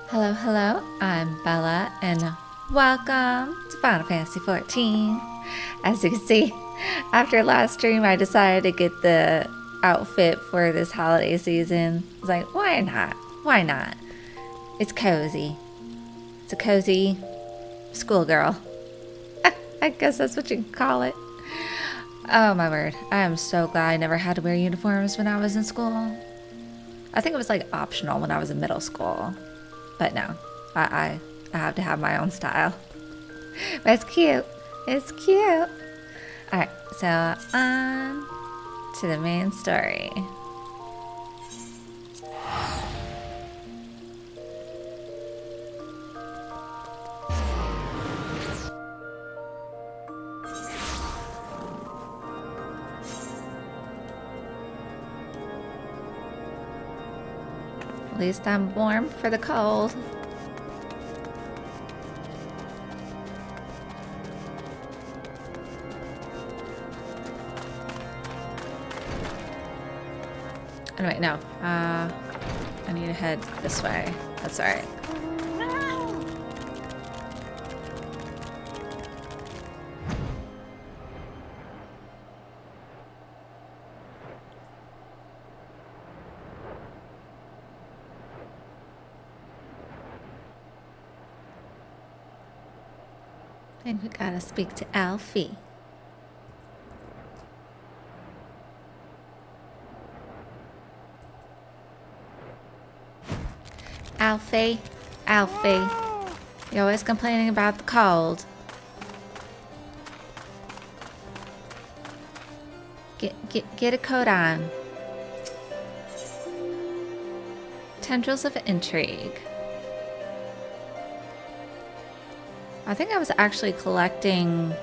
Hello, hello, I'm Bella, and welcome to Final Fantasy XIV. As you can see, after last stream, I decided to get the outfit for this holiday season. I was like, why not? Why not? It's cozy. It's a cozy schoolgirl. I guess that's what you can call it. Oh my word, I am so glad I never had to wear uniforms when I was in school. I think it was like optional when I was in middle school. But no, I have to have my own style. But it's cute. It's cute. Alright, so on to the main story. At least I'm warm for the cold. Anyway, no. I need to head this way. That's alright. I think we gotta speak to Alfie. Alfie, Alfie, you're always complaining about the cold. Get a coat on. Tendrils of intrigue. I think I was actually collecting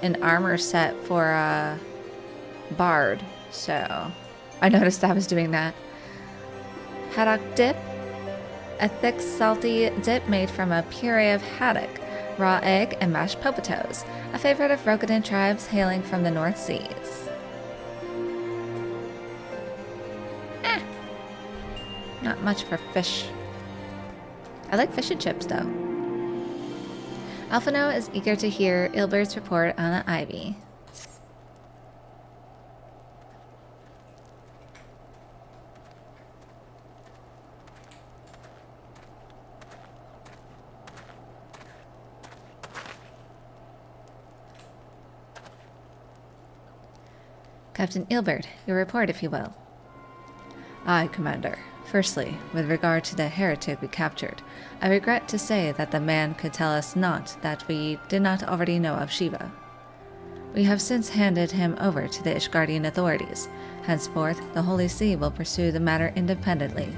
an armor set for a bard, so I noticed I was doing that. Haddock dip. A thick, salty dip made from a puree of haddock, raw egg, and mashed potatoes, a favorite of Rokudan tribes hailing from the North Seas. Not much for fish. I like fish and chips, though. Alphino is eager to hear Ilbert's report on the ivy. Captain Ilbert, your report, if you will. Aye, Commander. Firstly, with regard to the heretic we captured, I regret to say that the man could tell us naught that we did not already know of Shiva. We have since handed him over to the Ishgardian authorities. Henceforth, the Holy See will pursue the matter independently.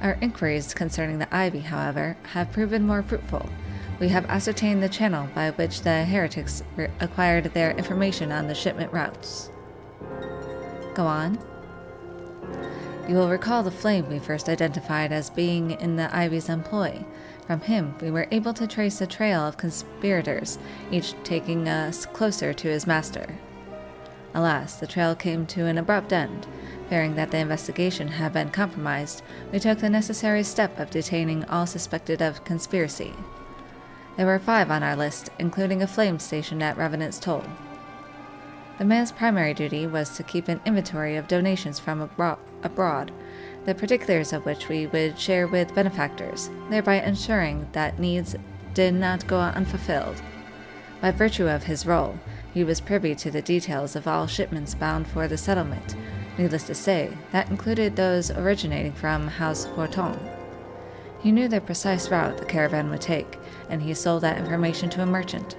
Our inquiries concerning the ivy, however, have proven more fruitful. We have ascertained the channel by which the heretics acquired their information on the shipment routes. Go on. You will recall the flame we first identified as being in the ivy's employ. From him, we were able to trace a trail of conspirators, each taking us closer to his master. Alas, the trail came to an abrupt end. Fearing that the investigation had been compromised, we took the necessary step of detaining all suspected of conspiracy. There were 5 on our list, including a flame stationed at Revenant's Toll. The man's primary duty was to keep an inventory of donations from abroad, the particulars of which we would share with benefactors, thereby ensuring that needs did not go unfulfilled. By virtue of his role, he was privy to the details of all shipments bound for the settlement. Needless to say, that included those originating from House Forton. He knew the precise route the caravan would take, and he sold that information to a merchant.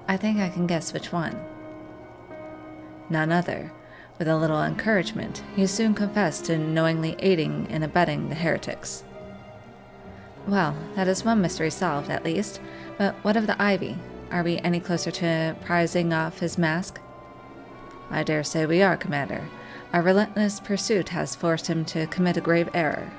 I think I can guess which one. None other. With a little encouragement, he soon confessed to knowingly aiding and abetting the heretics. Well, that is one mystery solved, at least. But what of the ivy? Are we any closer to prizing off his mask? I dare say we are, Commander. Our relentless pursuit has forced him to commit a grave error.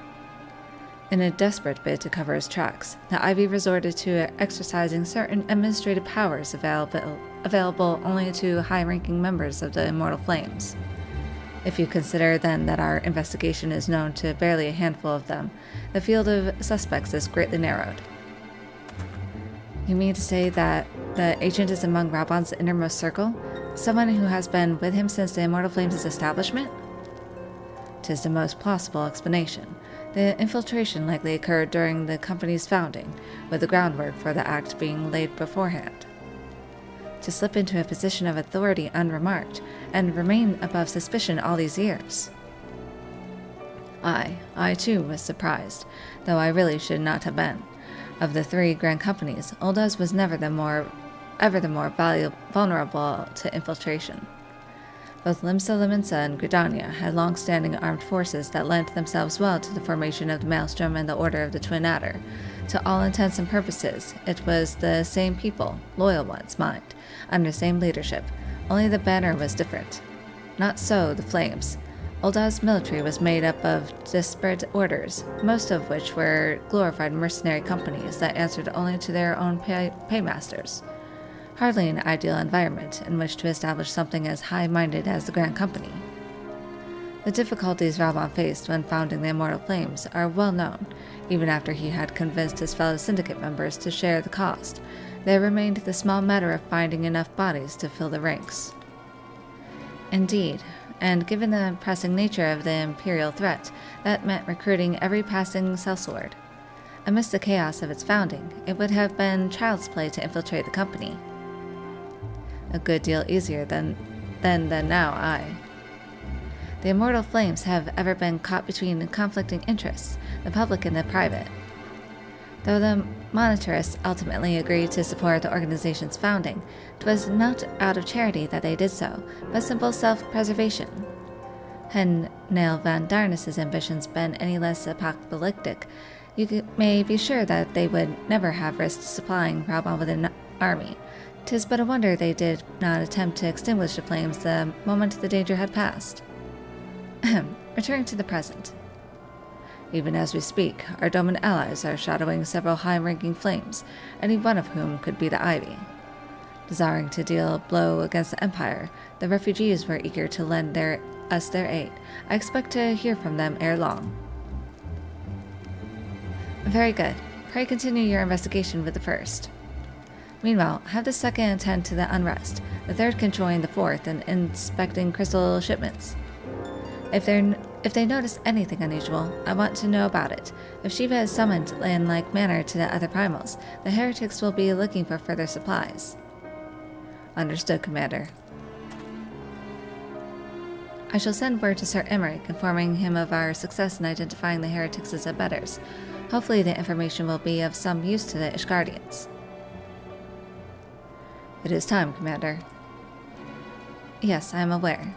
In a desperate bid to cover his tracks, the Ivy resorted to exercising certain administrative powers available only to high-ranking members of the Immortal Flames. If you consider then that our investigation is known to barely a handful of them, the field of suspects is greatly narrowed. You mean to say that the agent is among Raubon's innermost circle? Someone who has been with him since the Immortal Flames' establishment? 'Tis the most plausible explanation. The infiltration likely occurred during the company's founding, with the groundwork for the act being laid beforehand. To slip into a position of authority unremarked, and remain above suspicion all these years. I too was surprised, though I really should not have been. Of the three grand companies, Oldaz was never the more vulnerable to infiltration. Both Limsa Limensa and Gridania had long-standing armed forces that lent themselves well to the formation of the Maelstrom and the Order of the Twin Adder. To all intents and purposes, it was the same people, loyal ones, mind, under same leadership, only the banner was different. Not so the Flames. Oldaz's military was made up of disparate orders, most of which were glorified mercenary companies that answered only to their own paymasters. Hardly an ideal environment in which to establish something as high-minded as the Grand Company. The difficulties Raubon faced when founding the Immortal Flames are well known. Even after he had convinced his fellow syndicate members to share the cost, there remained the small matter of finding enough bodies to fill the ranks. Indeed, and given the pressing nature of the Imperial threat, that meant recruiting every passing sellsword. Amidst the chaos of its founding, it would have been child's play to infiltrate the company. A good deal easier than now, aye. The Immortal Flames have ever been caught between conflicting interests, the public and the private. Though the monetarists ultimately agreed to support the organization's founding, it was not out of charity that they did so, but simple self-preservation. Had Nail Van Darnas's ambitions been any less apocalyptic, you may be sure that they would never have risked supplying Raubon with an army. 'Tis but a wonder they did not attempt to extinguish the flames the moment the danger had passed. Returning to the present. Even as we speak, our Doman allies are shadowing several high-ranking flames, any one of whom could be the Ivy. Desiring to deal a blow against the Empire, the refugees were eager to lend us their aid. I expect to hear from them ere long. Very good. Pray continue your investigation with the first. Meanwhile, have the second attend to the unrest. The third can join the fourth in inspecting crystal shipments. If they notice anything unusual, I want to know about it. If Shiva is summoned in like manner to the other primals, the heretics will be looking for further supplies. Understood, Commander. I shall send word to Sir Emmerich, informing him of our success in identifying the heretics as abettors. Hopefully the information will be of some use to the Ishgardians. It is time, Commander. Yes, I am aware.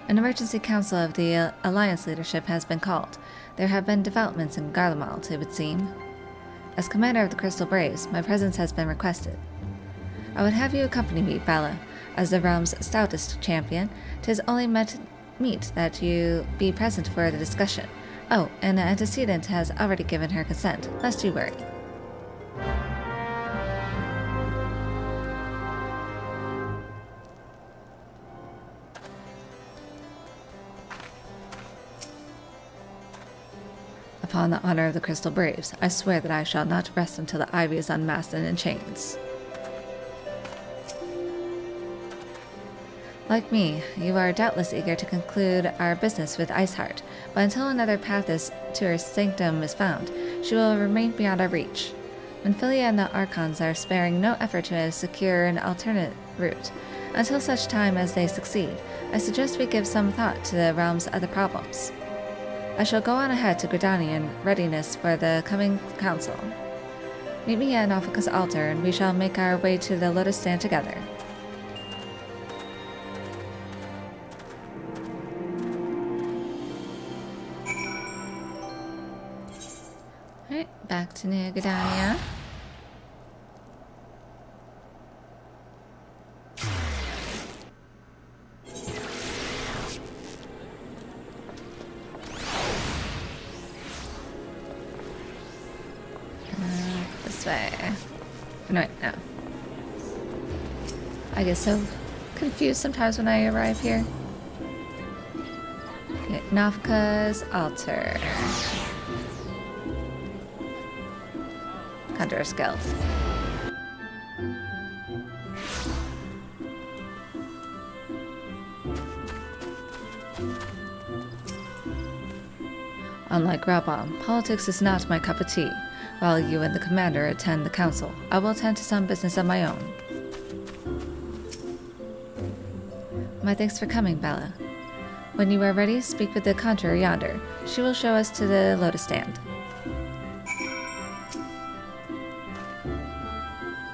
An emergency council of the Alliance leadership has been called. There have been developments in Garlemald, it would seem. As commander of the Crystal Braves, my presence has been requested. I would have you accompany me, Bala. As the realm's stoutest champion, 'tis only meet that you be present for the discussion. Oh, and the antecedent has already given her consent, lest you worry. Upon the honor of the Crystal Braves, I swear that I shall not rest until the Ivy is unmasked and in chains. Like me, you are doubtless eager to conclude our business with Iceheart, but until another path to her sanctum is found, she will remain beyond our reach. Menphilia and the Archons are sparing no effort to secure an alternate route. Until such time as they succeed, I suggest we give some thought to the realm's other problems. I shall go on ahead to Gridania in readiness for the coming council. Meet me at Nalfika's altar, and we shall make our way to the Lotus Stand together. Alright, back to New Gridania. This way. No, wait, no. I get so confused sometimes when I arrive here. Okay, Nafka's altar. Conjurer's Guild. Unlike Grabon, politics is not my cup of tea. While you and the commander attend the council, I will attend to some business of my own. My thanks for coming, Bella. When you are ready, speak with the conjurer yonder. She will show us to the lotus stand.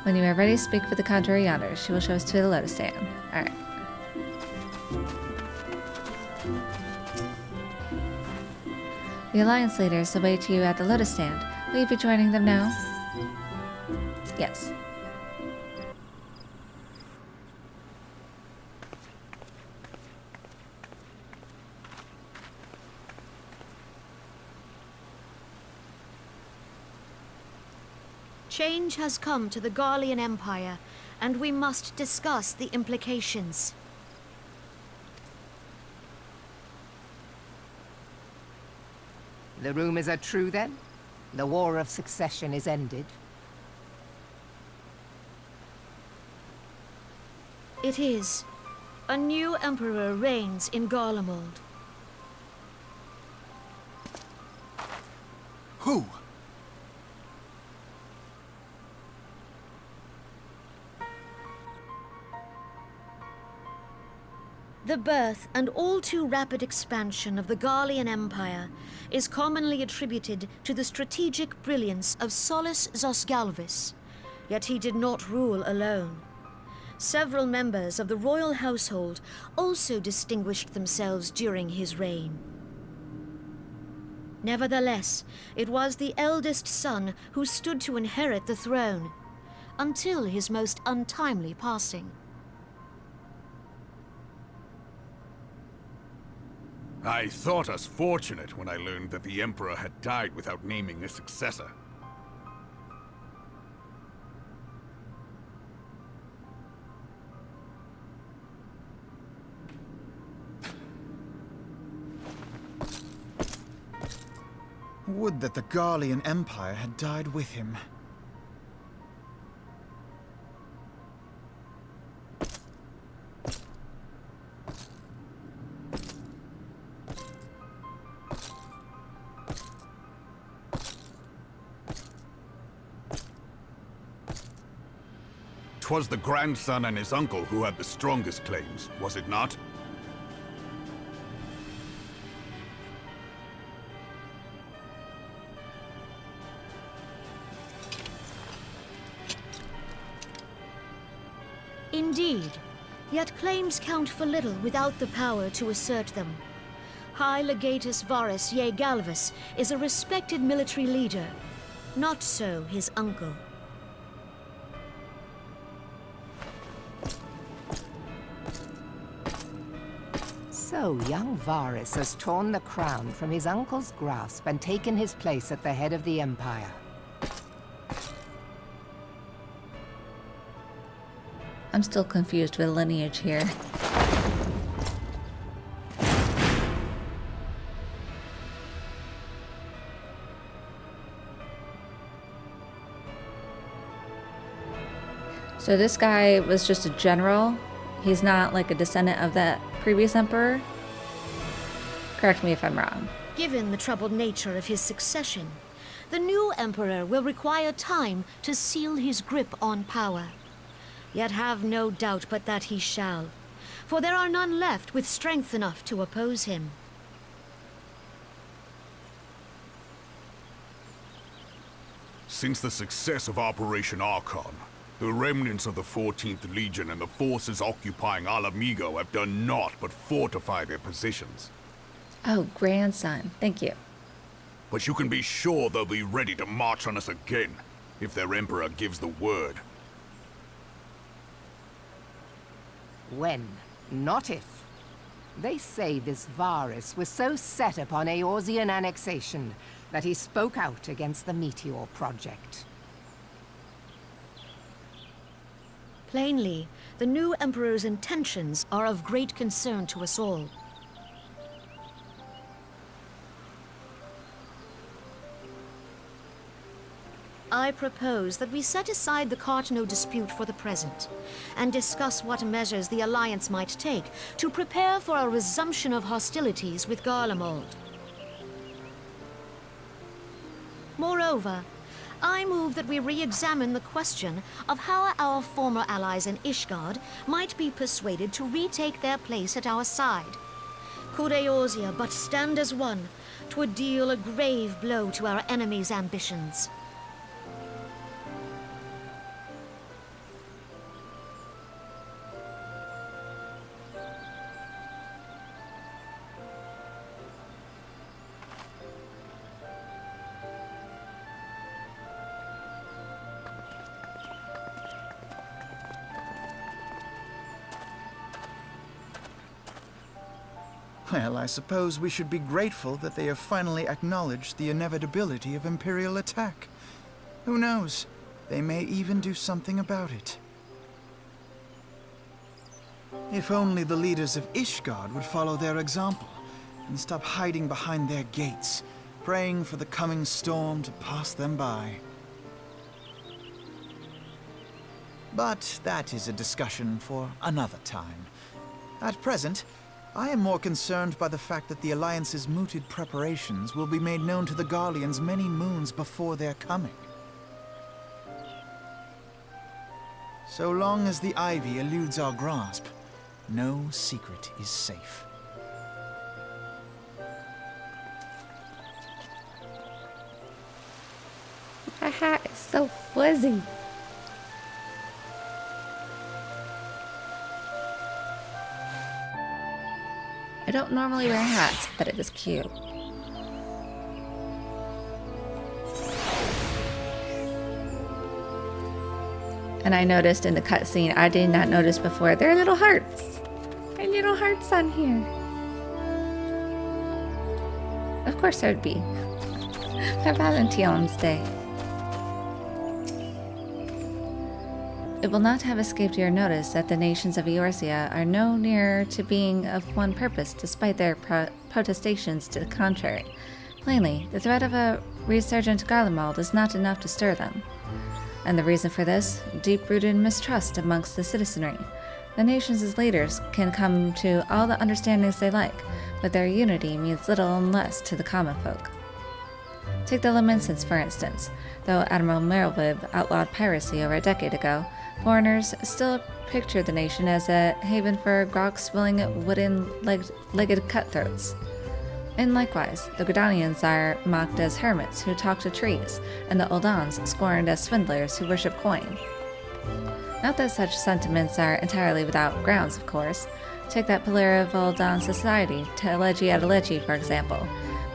When you are ready, speak with the conjurer yonder. She will show us to the lotus stand. Alright. The Alliance leaders await you at the lotus stand. Will you be joining them now? Yes. Change has come to the Garlean Empire, and we must discuss the implications. The rumors are true, then? The War of Succession is ended? It is. A new emperor reigns in Garlemald. Who? The birth and all too rapid expansion of the Garlean Empire is commonly attributed to the strategic brilliance of Solus Zosgalvis, yet he did not rule alone. Several members of the royal household also distinguished themselves during his reign. Nevertheless, it was the eldest son who stood to inherit the throne, until his most untimely passing. I thought us fortunate when I learned that the Emperor had died without naming a successor. Would that the Garlean Empire had died with him. Twas the grandson and his uncle who had the strongest claims, was it not? Indeed, yet claims count for little without the power to assert them. High Legatus Varus Ye Galvus is a respected military leader, not so his uncle. So, young Varus has torn the crown from his uncle's grasp and taken his place at the head of the Empire. I'm still confused with lineage here. So this guy was just a general. He's not like a descendant of that previous emperor. Correct me if I'm wrong. Given the troubled nature of his succession, the new emperor will require time to seal his grip on power. Yet have no doubt but that he shall, for there are none left with strength enough to oppose him. Since the success of Operation Archon, the remnants of the 14th Legion and the forces occupying Alamigo have done naught but fortify their positions. Oh, grandson. Thank you. But you can be sure they'll be ready to march on us again, if their Emperor gives the word. When, not if. They say this Varus was so set upon Eorzean annexation that he spoke out against the Meteor Project. Plainly, the new Emperor's intentions are of great concern to us all. I propose that we set aside the Cartno dispute for the present, and discuss what measures the Alliance might take to prepare for a resumption of hostilities with Garlemald. Moreover, I move that we re-examine the question of how our former allies in Ishgard might be persuaded to retake their place at our side. Could Eorzea but stand as one, 'twould deal a grave blow to our enemies' ambitions. Well, I suppose we should be grateful that they have finally acknowledged the inevitability of Imperial attack. Who knows? They may even do something about it. If only the leaders of Ishgard would follow their example and stop hiding behind their gates, praying for the coming storm to pass them by. But that is a discussion for another time. At present, I am more concerned by the fact that the Alliance's mooted preparations will be made known to the Garleans many moons before their coming. So long as the Ivy eludes our grasp, no secret is safe. My hat is so fuzzy. I don't normally wear hats, but it is cute. And I noticed in the cutscene, I did not notice before, there are little hearts. There are little hearts on here. Of course there would be. For Valentine's Day. It will not have escaped your notice that the nations of Eorzea are no nearer to being of one purpose despite their protestations to the contrary. Plainly, the threat of a resurgent Garlemald is not enough to stir them. And the reason for this? Deep-rooted mistrust amongst the citizenry. The nations' leaders can come to all the understandings they like, but their unity means little unless to the common folk. Take the Laminsons, for instance. Though Admiral Merylwib outlawed piracy over a decade ago, foreigners still picture the nation as a haven for grog-swilling wooden-legged cutthroats. And likewise, the Gridanians are mocked as hermits who talk to trees, and the Oldans scorned as swindlers who worship coin. Not that such sentiments are entirely without grounds, of course. Take that pillar of Oldan society, Teleji Adeleji, for example.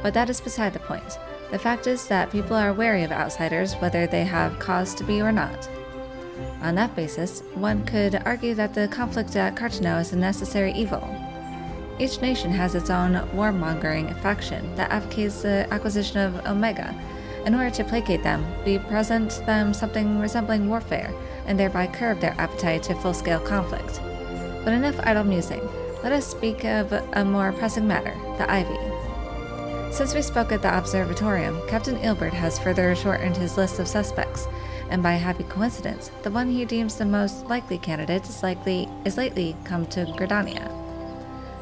But that is beside the point. The fact is that people are wary of outsiders whether they have cause to be or not. On that basis, one could argue that the conflict at Cartno is a necessary evil. Each nation has its own warmongering faction that advocates the acquisition of Omega. In order to placate them, we present them something resembling warfare, and thereby curb their appetite to full-scale conflict. But enough idle musing. Let us speak of a more pressing matter, the Ivy. Since we spoke at the Observatorium, Captain Ilbert has further shortened his list of suspects, and by a happy coincidence, the one he deems the most likely candidate is lately come to Gridania.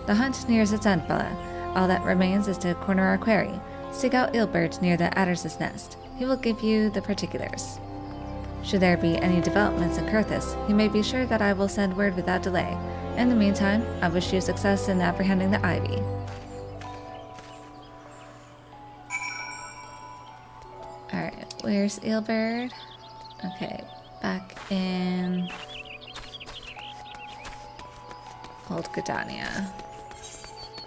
The hunt nears its end, Bella. All that remains is to corner our quarry. Seek out Ilbert near the Adder's Nest. He will give you the particulars. Should there be any developments in Kurthis, you may be sure that I will send word without delay. In the meantime, I wish you success in apprehending the Ivy. Alright, where's Ilbert? Okay, back in Old Gridania.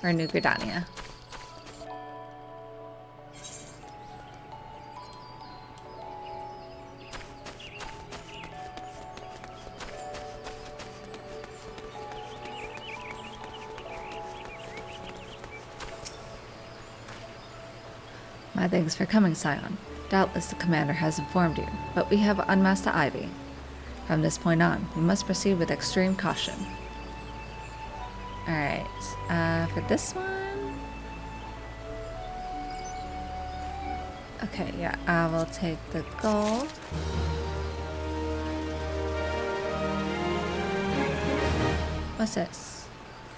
Or New Gridania. My thanks for coming, Scion. Doubtless the commander has informed you, but we have unmasked the Ivy. From this point on, we must proceed with extreme caution. Alright, for this one... Okay, yeah, I will take the gold. What's this?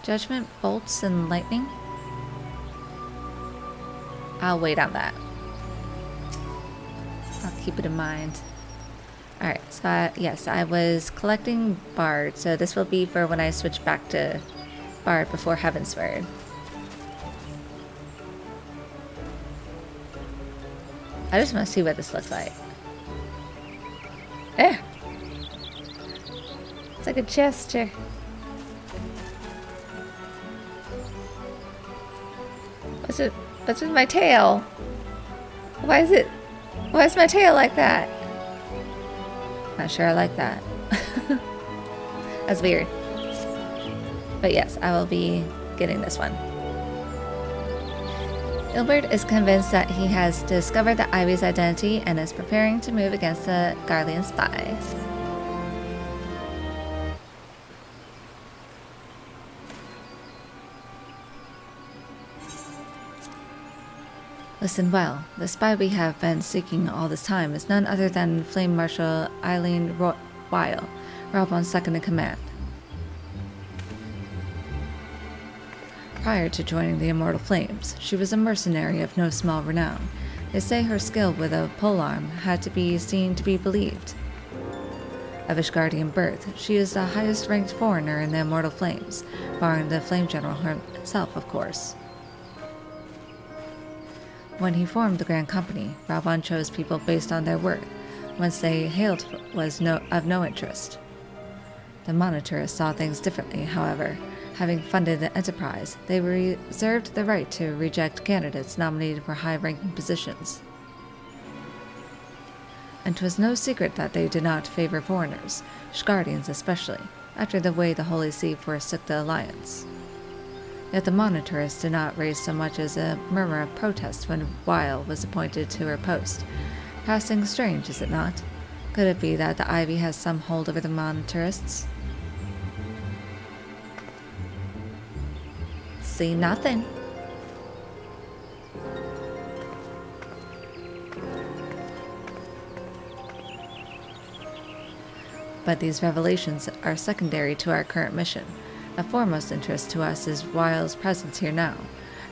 Judgment, bolts, and lightning? I'll wait on that. I'll keep it in mind. Alright, so yes, I was collecting Bard, so this will be for when I switch back to Bard before Heavensward. I just want to see what this looks like. Eh! It's like a gesture. What's with my tail? Why is my tail like that? Not sure I like that. That's weird. But yes, I will be getting this one. Ilbert is convinced that he has discovered the Ivy's identity and is preparing to move against the Garlean spies. Listen well, the spy we have been seeking all this time is none other than Flame Marshal Eileen Weil, Raubon's second in command. Prior to joining the Immortal Flames, she was a mercenary of no small renown. They say her skill with a polearm had to be seen to be believed. Of Ishgardian birth, she is the highest ranked foreigner in the Immortal Flames, barring the Flame General himself, of course. When he formed the Grand Company, Raubon chose people based on their worth, whence they hailed was of no interest. The Monitors saw things differently, however. Having funded the enterprise, they reserved the right to reject candidates nominated for high-ranking positions. And 'twas no secret that they did not favor foreigners, Ishgardians especially, after the way the Holy See forsook the Alliance. Yet the Monitors did not raise so much as a murmur of protest when Weil was appointed to her post. Passing strange, is it not? Could it be that the Ivy has some hold over the Monitarists? See nothing. But these revelations are secondary to our current mission. Of foremost interest to us is Weil's presence here now.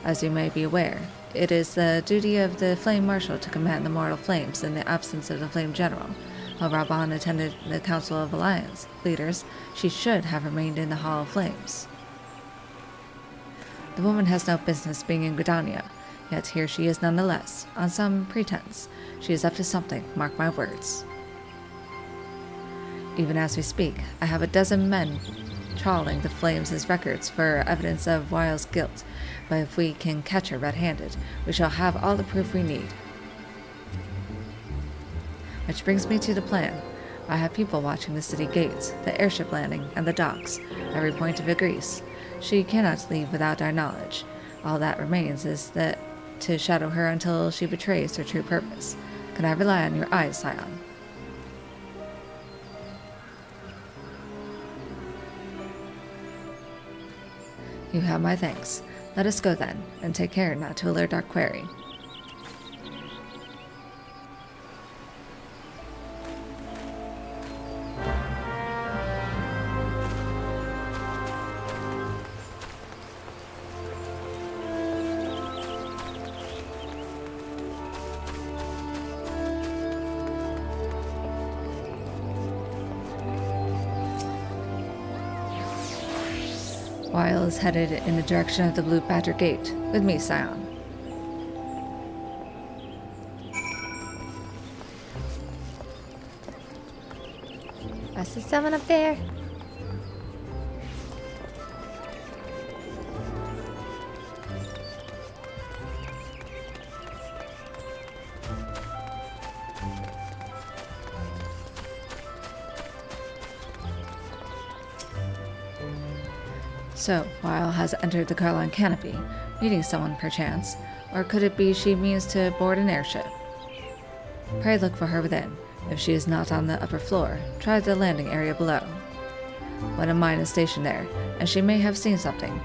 As you may be aware, it is the duty of the Flame Marshal to command the Mortal Flames in the absence of the Flame General. While Raubon attended the Council of Alliance leaders, she should have remained in the Hall of Flames. The woman has no business being in Gridania, yet here she is nonetheless, on some pretense. She is up to something, mark my words. Even as we speak, I have a dozen men trawling the Flames' records for evidence of Weil's guilt, but if we can catch her red-handed, we shall have all the proof we need. Which brings me to the plan. I have people watching the city gates, the airship landing, and the docks, every point of egress. She cannot leave without our knowledge. All that remains is that to shadow her until she betrays her true purpose. Can I rely on your eyes, Scion? You have my thanks. Let us go then, and take care not to alert our quarry. Weil is headed in the direction of the Blue Badger Gate. With me, Scion. I see someone up there. So, Weil has entered the Carline canopy, meeting someone perchance, or could it be she means to board an airship? Pray look for her within. If she is not on the upper floor, try the landing area below. One of mine is stationed there, and she may have seen something.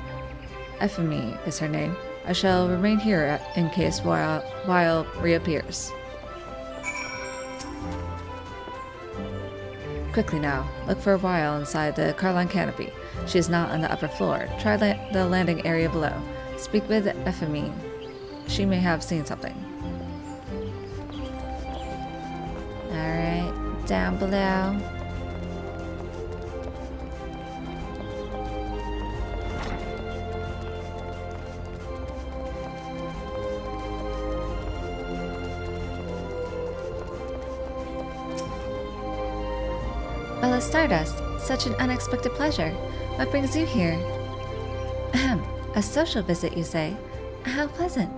Ephemy is her name. I shall remain here in case Weil reappears. Quickly now, look for Weil inside the Carline canopy. She is not on the upper floor. Try the landing area below. Speak with Ephemy. She may have seen something. Alright, down below. Bella Stardust, such an unexpected pleasure. What brings you here? Ahem, a social visit, you say? How pleasant.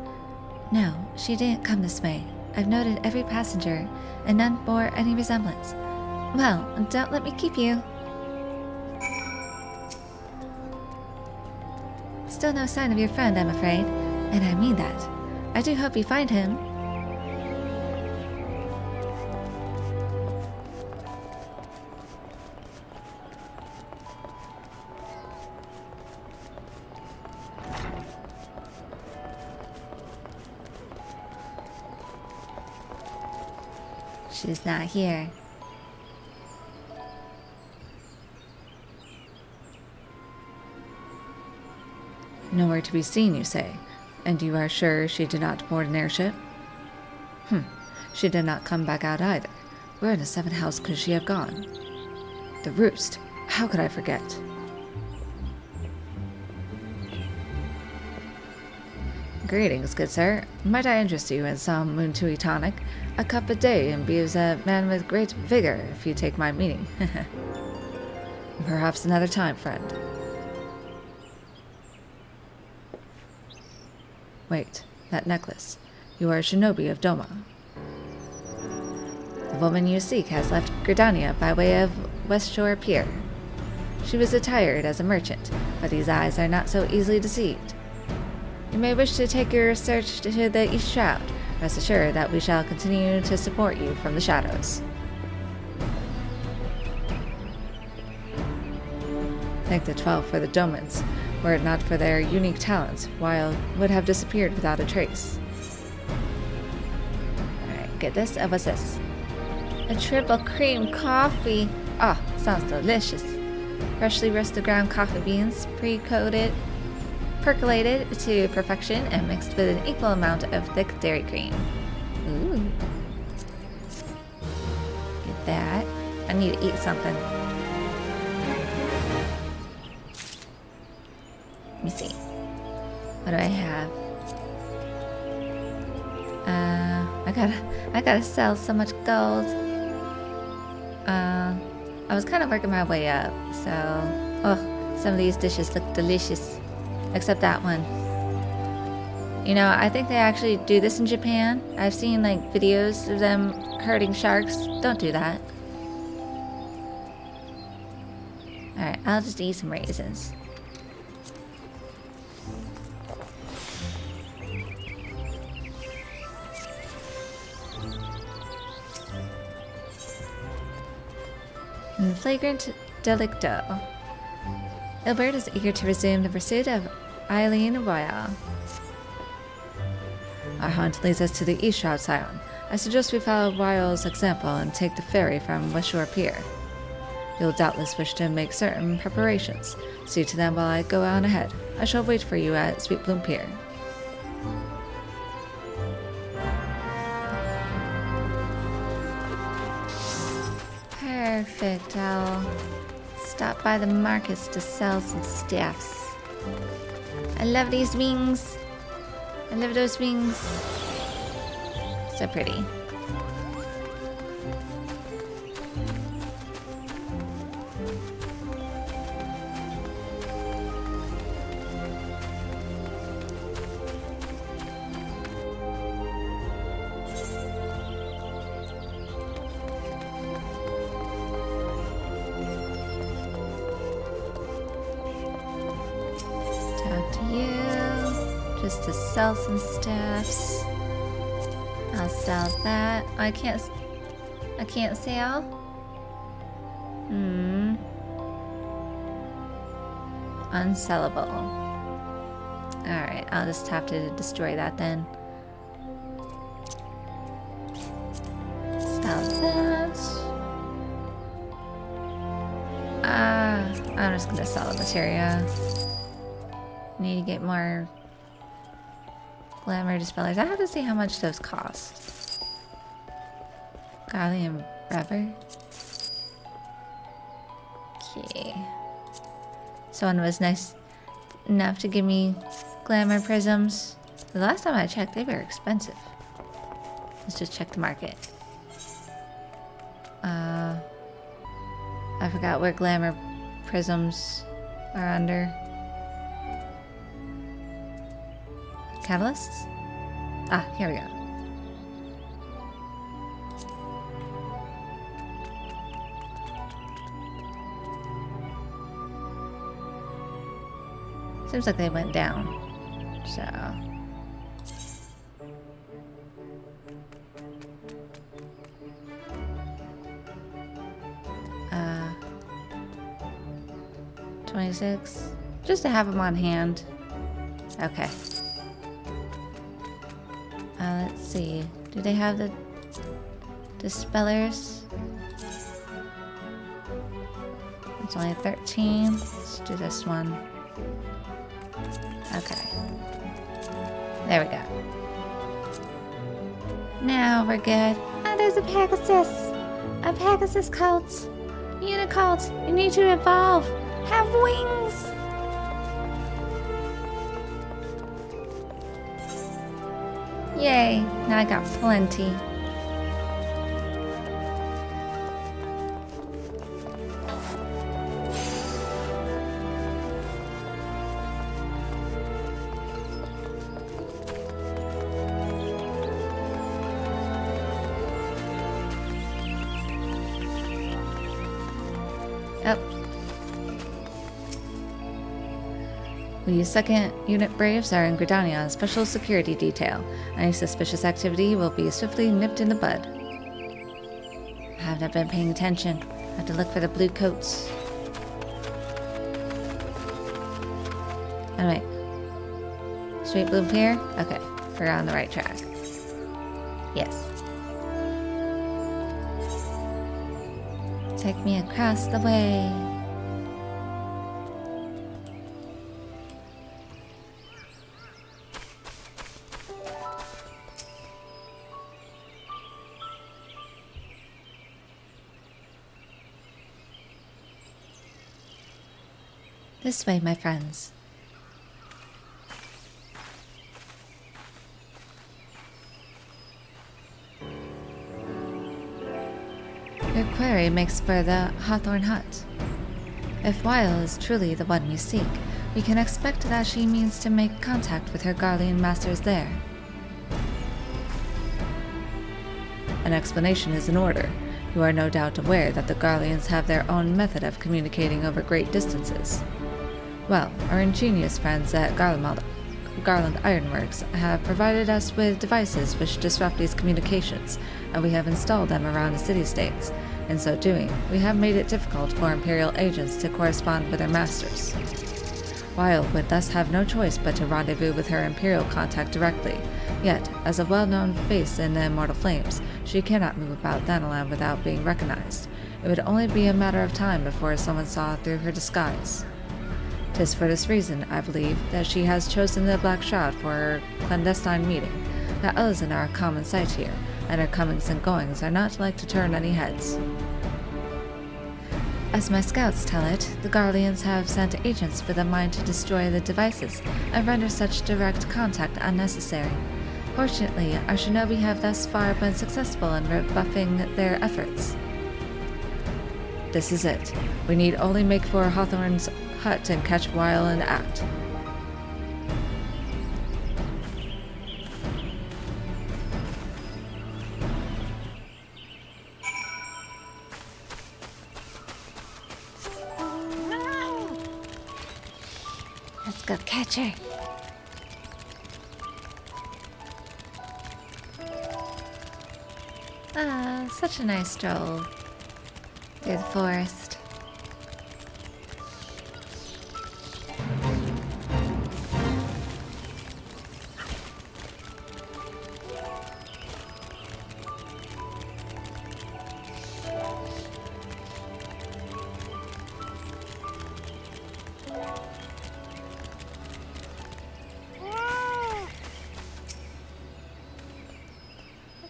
No, she didn't come this way. I've noted every passenger, and none bore any resemblance. Well, don't let me keep you. Still no sign of your friend, I'm afraid. And I mean that. I do hope you find him. She's not here. Nowhere to be seen, you say? And you are sure she did not board an airship? She did not come back out either. Where in the seventh house could she have gone? The Roost. How could I forget? Greetings, good sir. Might I interest you in some Moontui tonic? A cup a day imbues a man with great vigor, if you take my meaning. Perhaps another time, friend. Wait, that necklace. You are a shinobi of Doma. The woman you seek has left Gridania by way of West Shore Pier. She was attired as a merchant, but these eyes are not so easily deceived. You may wish to take your search to the East Shroud. Rest assured that we shall continue to support you from the shadows. Thank the 12 for the Domans. Were it not for their unique talents, Weil would have disappeared without a trace. Alright, get this. What's this? A triple cream coffee. Ah, sounds delicious. Freshly roasted ground coffee beans, percolated to perfection and mixed with an equal amount of thick dairy cream. Ooh. Get that. I need to eat something. Let me see. What do I have? I gotta sell so much gold. I was kind of working my way up, so... Oh, some of these dishes look delicious. Except that one. You know, I think they actually do this in Japan. I've seen, like, videos of them herding sharks. Don't do that. Alright, I'll just eat some raisins. Flagrant delicto. Ilbert is eager to resume the pursuit of Eileen Royale. Our hunt leads us to the East Shroud Scion. I suggest we follow Royale's example and take the ferry from West Shore Pier. You'll doubtless wish to make certain preparations. See to them while I go on ahead. I shall wait for you at Sweet Bloom Pier. Perfect. I'll stop by the markets to sell some staffs. I love these wings. I love those wings. So pretty. Just to sell some staffs. I'll sell that. I can't I can't sail? Unsellable. Alright, I'll just have to destroy that then. Sell that. I'm just gonna sell the materia. Need to get more glamour dispellers. I have to see how much those cost. Gallium rubber. Okay. Someone was nice enough to give me glamour prisms. The last time I checked, they were expensive. Let's just check the market. I forgot where glamour prisms are under. Catalysts? Ah, here we go. Seems like they went down, so... Uh... 26? Just to have them on hand. Okay. Let's see. Do they have the dispellers? It's only 13. Let's do this one. Okay. There we go. Now we're good. Oh, there's a Pegasus! A Pegasus cult! Unicult! You need to evolve! Have wings! Yay! Now I got plenty. The 2nd Unit Braves are in Gridania on special security detail. Any suspicious activity will be swiftly nipped in the bud. I have not been paying attention. I have to look for the blue coats. Anyway. Sweet bloom here? Okay, we're on the right track. Yes. Take me across the way. This way, my friends. Your query makes for the Hawthorne Hut. If Weil is truly the one we seek, we can expect that she means to make contact with her Garlean masters there. An explanation is in order. You are no doubt aware that the Garleans have their own method of communicating over great distances. Well, our ingenious friends at Garland Ironworks have provided us with devices which disrupt these communications, and we have installed them around the city-states. In so doing, we have made it difficult for Imperial agents to correspond with their masters. Weil would thus have no choice but to rendezvous with her Imperial contact directly, yet, as a well-known face in the Immortal Flames, she cannot move about Thanalan without being recognized. It would only be a matter of time before someone saw through her disguise. 'Tis for this reason, I believe, that she has chosen the Black Shroud for her clandestine meeting. The Elezen are a common sight here, and her comings and goings are not like to turn any heads. As my scouts tell it, the Garleans have sent agents with a mind to destroy the devices and render such direct contact unnecessary. Fortunately, our shinobi have thus far been successful in rebuffing their efforts. This is it. We need only make for Hawthorne's hut and catch Weil in the act. Let's go catch her. Ah, such a nice stroll through the forest.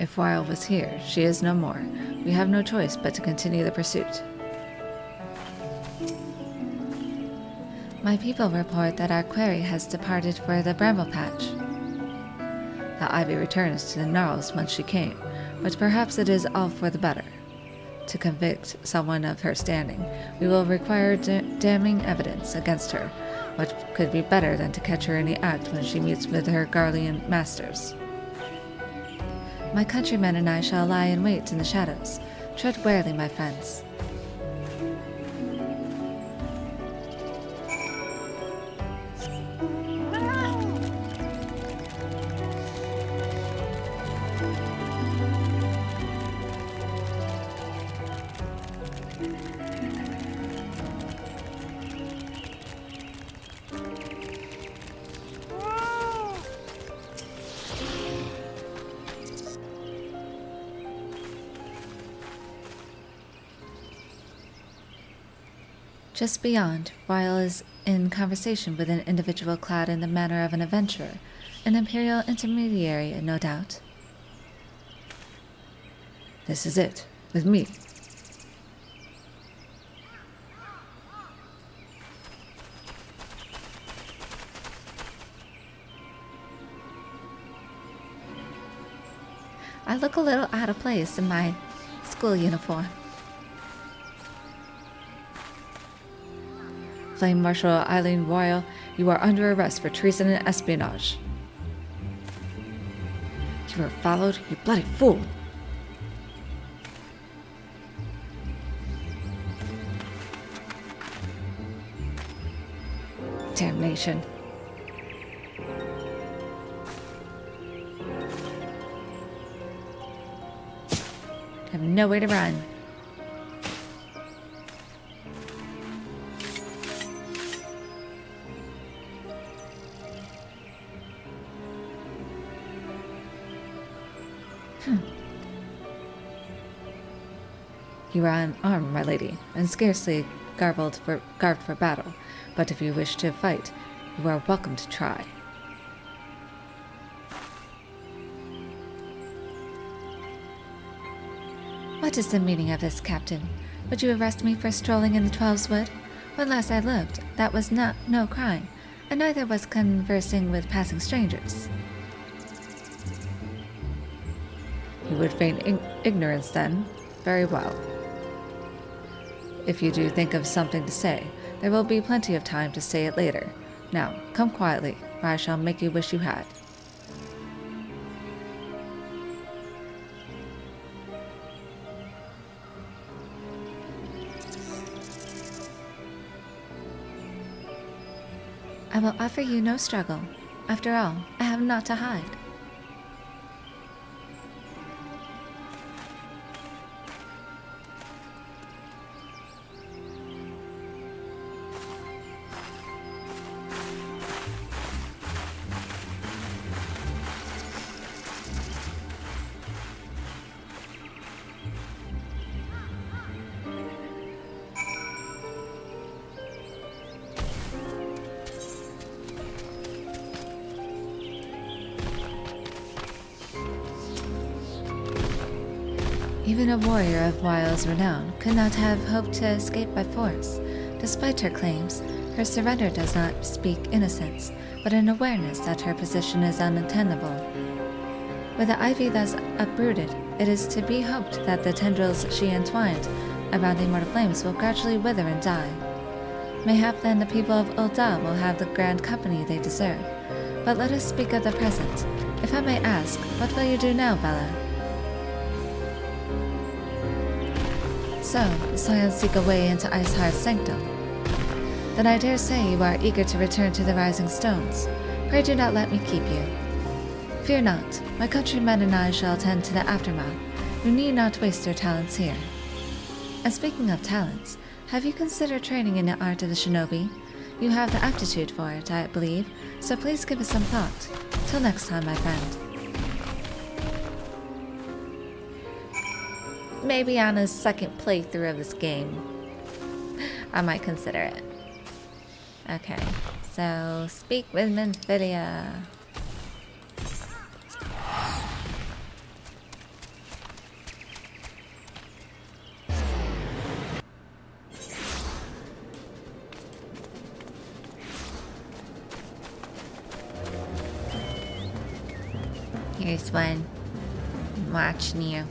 If Weil was here, she is no more. We have no choice but to continue the pursuit. My people report that our quarry has departed for the bramble patch. The ivy returns to the gnarls whence she came, but perhaps it is all for the better. To convict someone of her standing, we will require damning evidence against her. What could be better than to catch her in the act when she meets with her Garlean masters? My countrymen and I shall lie in wait in the shadows. Tread warily, my friends. Just beyond, Weil is in conversation with an individual clad in the manner of an adventurer, an imperial intermediary, no doubt. This is it, with me. I look a little out of place in my school uniform. Flame Marshal Eileen Weil, you are under arrest for treason and espionage. You were followed, you bloody fool! Damnation. I have nowhere to run. You are unarmed, my lady, and scarcely garbed for battle, but if you wish to fight, you are welcome to try. What is the meaning of this, Captain? Would you arrest me for strolling in the Twelves Wood? When last I looked, that was no crime, and neither was conversing with passing strangers. You would feign ignorance, then? Very well. If you do think of something to say, there will be plenty of time to say it later. Now, come quietly, or I shall make you wish you had. I will offer you no struggle. After all, I have naught to hide. Even a warrior of Weil's renown could not have hoped to escape by force. Despite her claims, her surrender does not speak innocence, but an awareness that her position is untenable. With the ivy thus uprooted, it is to be hoped that the tendrils she entwined around the immortal flames will gradually wither and die. Mayhap then the people of Ul'dah will have the grand company they deserve. But let us speak of the present. If I may ask, what will you do now, Bella? So, the Scions seek a way into Iceheart's sanctum. Then I dare say you are eager to return to the Rising Stones. Pray do not let me keep you. Fear not, my countrymen and I shall attend to the aftermath, You need not waste your talents here. And speaking of talents, have you considered training in the art of the shinobi? You have the aptitude for it, I believe, so please give it some thought. Till next time, my friend. Maybe on his second playthrough of this game, I might consider it. Okay, so speak with Minfidia. Here's one. I'm watching you.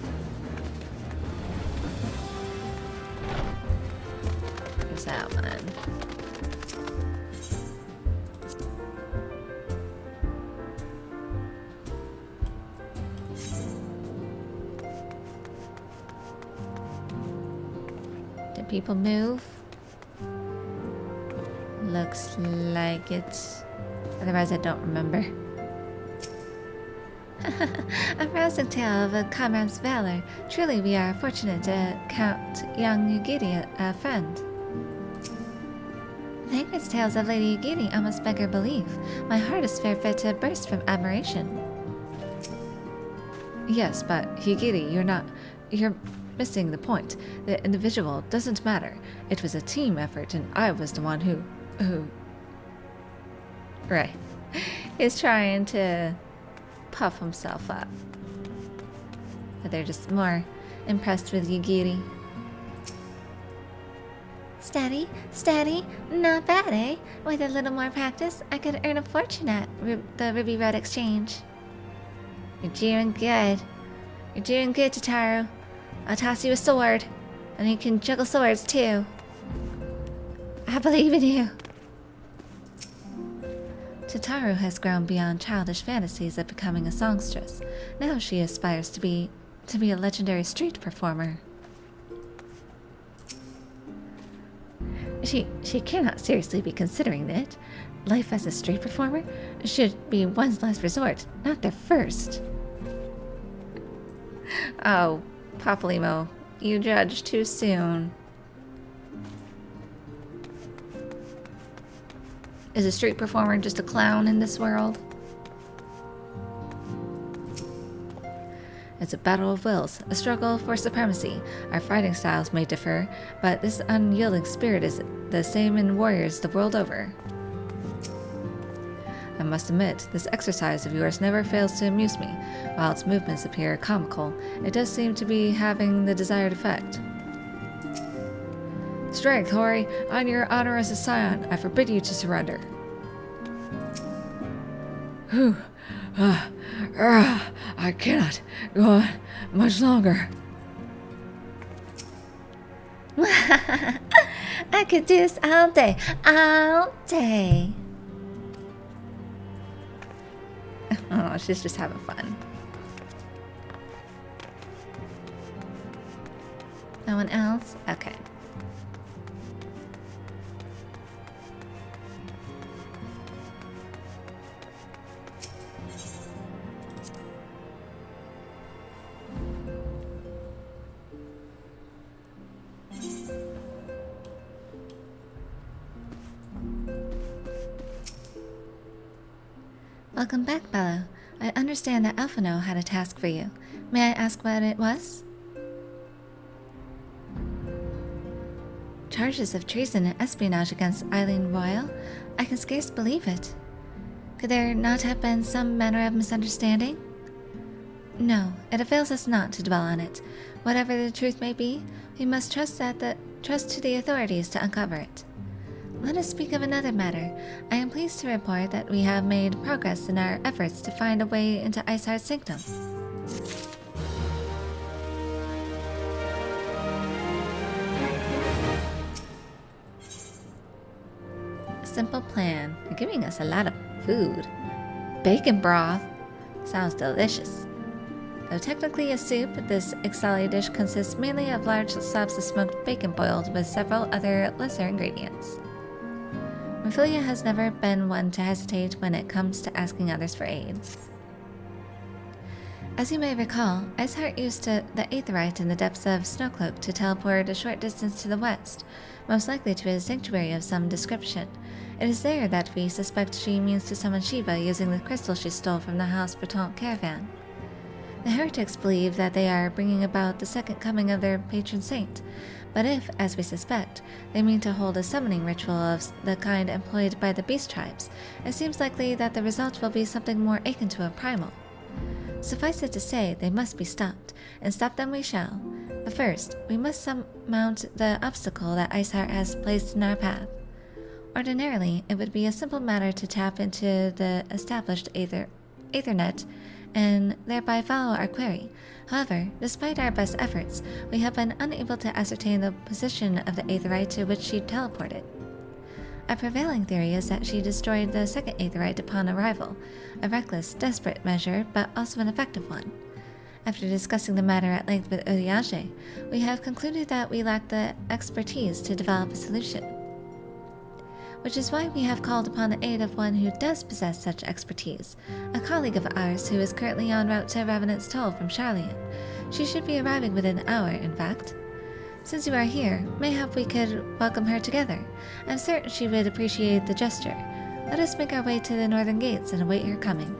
Here's that one. Do people move? Looks like it. Otherwise, I don't remember. A rousing tale of a comrade's valor. Truly, we are fortunate to count young Yugiri a friend. Thankless tales of Lady Yugiri almost beggar belief. My heart is fair fit to burst from admiration. Yes, but Yugiri, you're missing the point. The individual doesn't matter. It was a team effort, and I was the one who... Right. He's trying to puff himself up. But they're just more impressed with Yugiri. Steady, steady, not bad, eh? With a little more practice, I could earn a fortune at the Ruby Road Exchange. You're doing good. You're doing good, Tataru. I'll toss you a sword, and you can juggle swords too. I believe in you. Tataru has grown beyond childish fantasies of becoming a songstress. Now she aspires to be a legendary street performer. She cannot seriously be considering it. Life as a street performer should be one's last resort, not their first. Oh, Papalymo, you judged too soon. Is a street performer just a clown in this world? It's a battle of wills, a struggle for supremacy. Our fighting styles may differ, but this unyielding spirit is the same in warriors the world over. I must admit, this exercise of yours never fails to amuse me. While its movements appear comical, it does seem to be having the desired effect. Strength, Hori! On your honor as a scion, I forbid you to surrender. Whew. I cannot go on much longer. I could do this all day, all day. Oh, she's just having fun. No one else? Okay. Welcome back, Bello. I understand that Alphino had a task for you. May I ask what it was? Charges of treason and espionage against Eileen Royal? I can scarce believe it. Could there not have been some manner of misunderstanding? No, it avails us not to dwell on it. Whatever the truth may be, we must trust to the authorities to uncover it. Let us speak of another matter. I am pleased to report that we have made progress in our efforts to find a way into Iceheart's sanctum. Simple plan. You're giving us a lot of food. Bacon broth. Sounds delicious. Though technically a soup, this Ixali dish consists mainly of large slabs of smoked bacon boiled with several other lesser ingredients. Minfidia has never been one to hesitate when it comes to asking others for aid. As you may recall, Iceheart used the Aetheryte in the depths of Snowcloak to teleport a short distance to the west, most likely to a sanctuary of some description. It is there that we suspect she means to summon Shiva using the crystal she stole from the House Breton caravan. The heretics believe that they are bringing about the second coming of their patron saint, but if, as we suspect, they mean to hold a summoning ritual of the kind employed by the beast tribes, it seems likely that the result will be something more akin to a primal. Suffice it to say, they must be stopped, and stop them we shall. But first, we must surmount the obstacle that Iceheart has placed in our path. Ordinarily, it would be a simple matter to tap into the established Aethernet and thereby follow our query. However, despite our best efforts, we have been unable to ascertain the position of the Aetherite to which she teleported. A prevailing theory is that she destroyed the second Aetherite upon arrival, a reckless, desperate measure, but also an effective one. After discussing the matter at length with Urianger, we have concluded that we lack the expertise to develop a solution. Which is why we have called upon the aid of one who does possess such expertise, a colleague of ours who is currently en route to Revenant's Toll from Charlian. She should be arriving within an hour, in fact. Since you are here, mayhap we could welcome her together. I'm certain she would appreciate the gesture. Let us make our way to the northern gates and await her coming.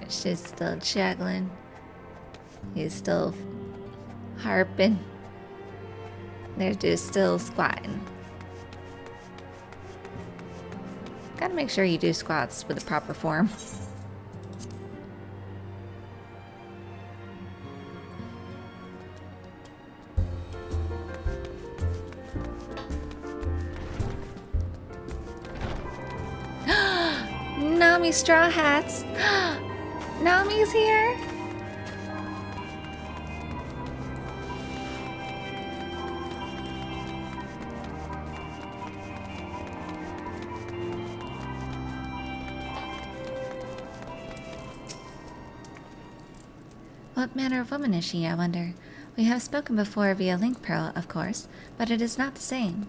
She's still juggling. He's still harping. They're just still squatting. Gotta make sure you do squats with the proper form. Nami Straw Hats! Nami's here! What manner of woman is she, I wonder? We have spoken before via Link Pearl, of course, but it is not the same.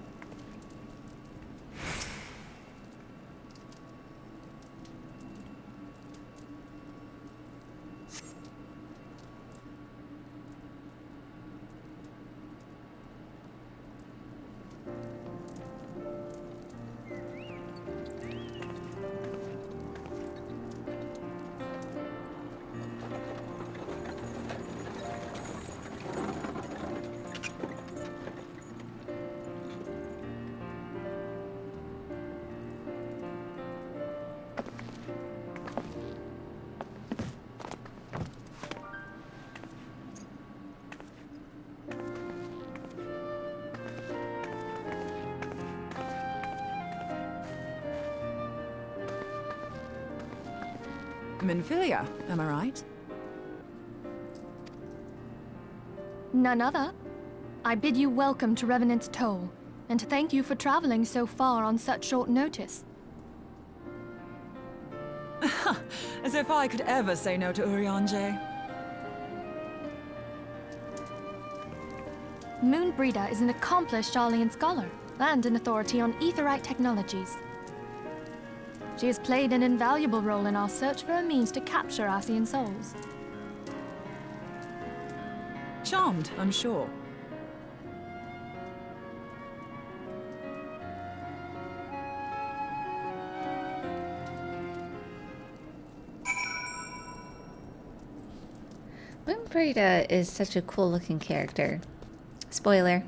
Minfilia, am I right? None other. I bid you welcome to Revenant's Toll, and thank you for traveling so far on such short notice. As if I could ever say no to Urianger. Moonbreeder is an accomplished Charlian scholar, and an authority on Aetherite technologies. She has played an invaluable role in our search for a means to capture Ascian souls. Charmed, I'm sure. Moonbreeder is such a cool looking character. Spoiler.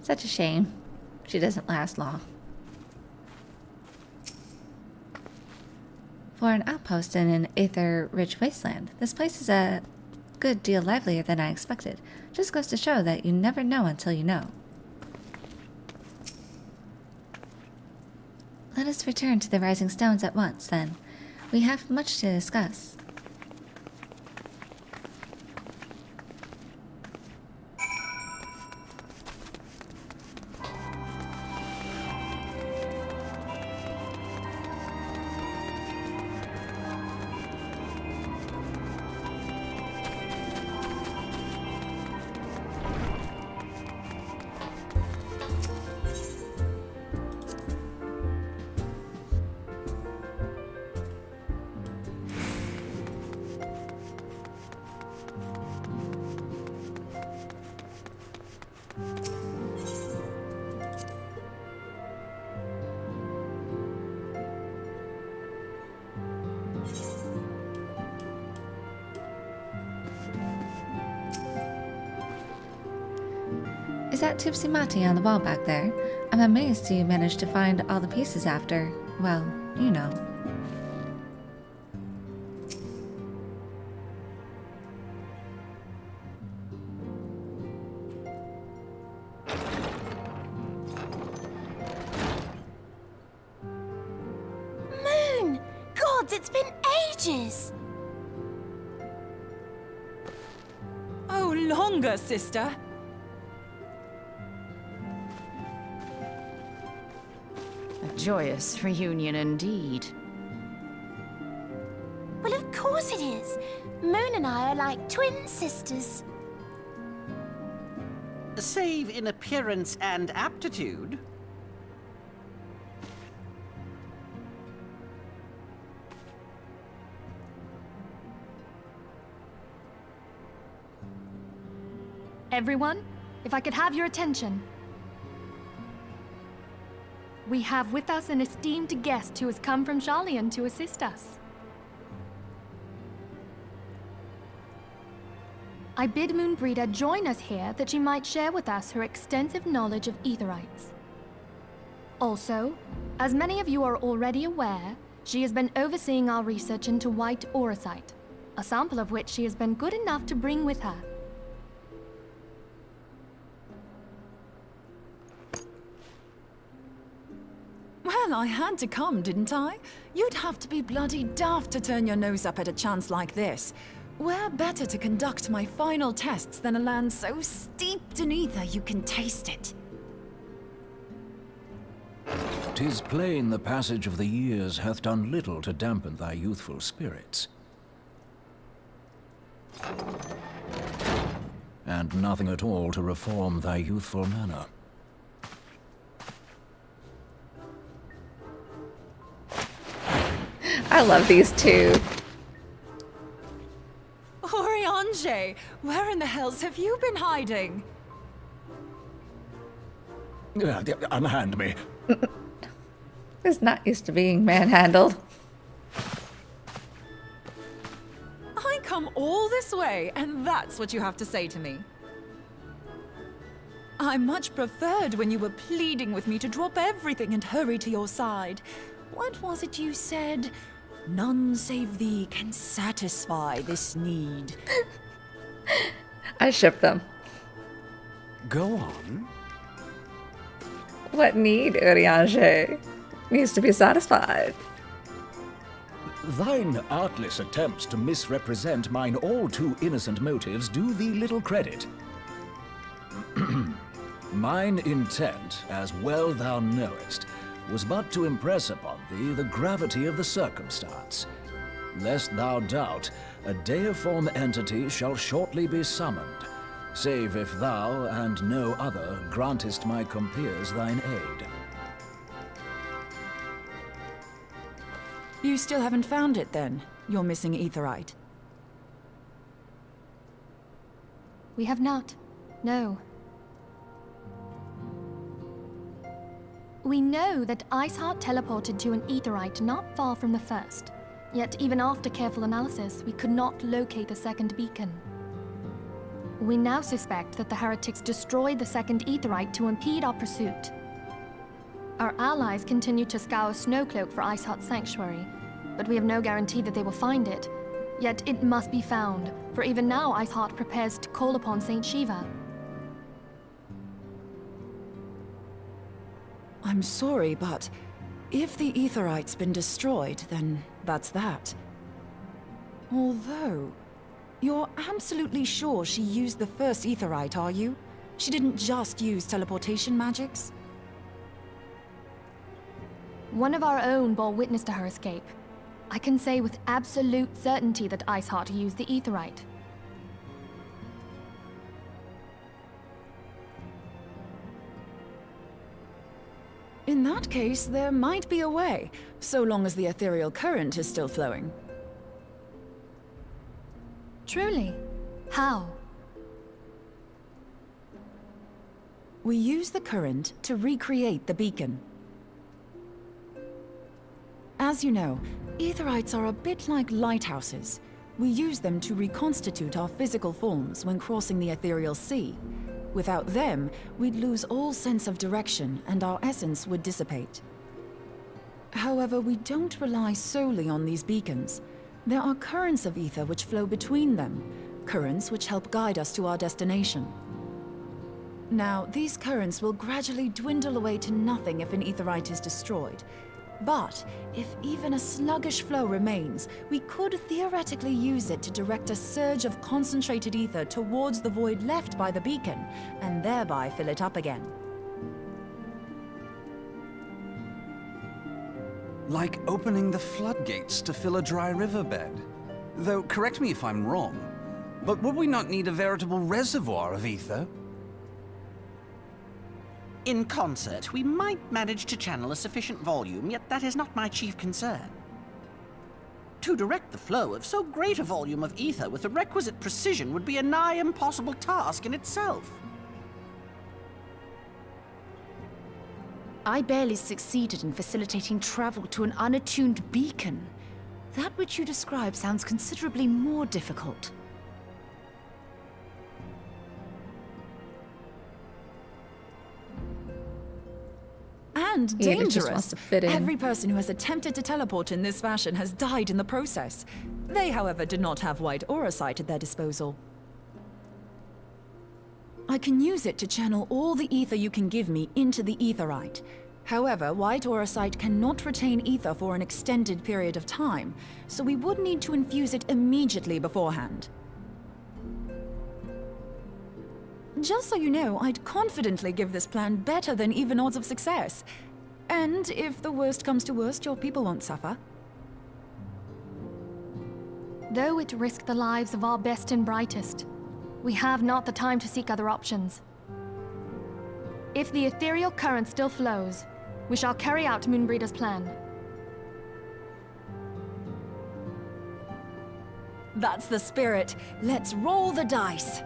Such a shame. She doesn't last long. For an outpost in an aether-rich wasteland, this place is a good deal livelier than I expected. Just goes to show that you never know until you know. Let us return to the Rising Stones at once, then. We have much to discuss. Is that Tipsy Matty on the wall back there? I'm amazed you managed to find all the pieces after, well, you know. Moon! Gods, it's been ages! Oh, longer, sister. A joyous reunion indeed. Well, of course it is. Moon and I are like twin sisters. Save in appearance and aptitude. Everyone, if I could have your attention. We have with us an esteemed guest who has come from Sharlayan to assist us. I bid Moonbreeder join us here that she might share with us her extensive knowledge of Aetherites. Also, as many of you are already aware, she has been overseeing our research into white auracite, a sample of which she has been good enough to bring with her. Well, I had to come, didn't I? You'd have to be bloody daft to turn your nose up at a chance like this. Where better to conduct my final tests than a land so steeped in ether you can taste it? 'Tis plain the passage of the years hath done little to dampen thy youthful spirits. And nothing at all to reform thy youthful manner. I love these two. Oriange, where in the hells have you been hiding? Unhand me. Is not used to being manhandled. I come all this way, and that's what you have to say to me. I much preferred when you were pleading with me to drop everything and hurry to your side. What was it you said? None save thee can satisfy this need. I ship them. Go on. What need, Urianger? Needs to be satisfied. Thine artless attempts to misrepresent mine all too innocent motives do thee little credit. Mine intent, as well thou knowest, was but to impress upon thee the gravity of the circumstance. Lest thou doubt, a deiform entity shall shortly be summoned, save if thou and no other grantest my compeers thine aid. You still haven't found it, then? Your missing aetherite? We have not. No. We know that Iceheart teleported to an aetherite not far from the first. Yet even after careful analysis, we could not locate the second beacon. We now suspect that the heretics destroyed the second aetherite to impede our pursuit. Our allies continue to scour Snowcloak for Iceheart's sanctuary, but we have no guarantee that they will find it. Yet it must be found, for even now Iceheart prepares to call upon Saint Shiva. I'm sorry, but if the aetherite's been destroyed, then that's that. Although, you're absolutely sure she used the first aetherite, are you? She didn't just use teleportation magics? One of our own bore witness to her escape. I can say with absolute certainty that Iceheart used the aetherite. In that case, there might be a way, so long as the ethereal current is still flowing. Truly? How? We use the current to recreate the beacon. As you know, aetherites are a bit like lighthouses. We use them to reconstitute our physical forms when crossing the ethereal sea. Without them, we'd lose all sense of direction and our essence would dissipate. However, we don't rely solely on these beacons. There are currents of ether which flow between them, currents which help guide us to our destination. Now, these currents will gradually dwindle away to nothing if an aetherite is destroyed. But if even a sluggish flow remains, we could theoretically use it to direct a surge of concentrated ether towards the void left by the beacon, and thereby fill it up again. Like opening the floodgates to fill a dry riverbed. Though, correct me if I'm wrong, but would we not need a veritable reservoir of ether? In concert, we might manage to channel a sufficient volume, yet that is not my chief concern. To direct the flow of so great a volume of ether with the requisite precision would be a nigh impossible task in itself. I barely succeeded in facilitating travel to an unattuned beacon. That which you describe sounds considerably more difficult. And Yeah, it dangerous. just wants to fit in. Every person who has attempted to teleport in this fashion has died in the process. They, however, did not have white aura sight at their disposal. I can use it to channel all the ether you can give me into the aetherite. However, white aura sight cannot retain ether for an extended period of time, so we would need to infuse it immediately beforehand. Just so you know, I'd confidently give this plan better than even odds of success. And if the worst comes to worst, your people won't suffer. Though it risked the lives of our best and brightest, we have not the time to seek other options. If the ethereal current still flows, we shall carry out Moonbreeder's plan. That's the spirit. Let's roll the dice.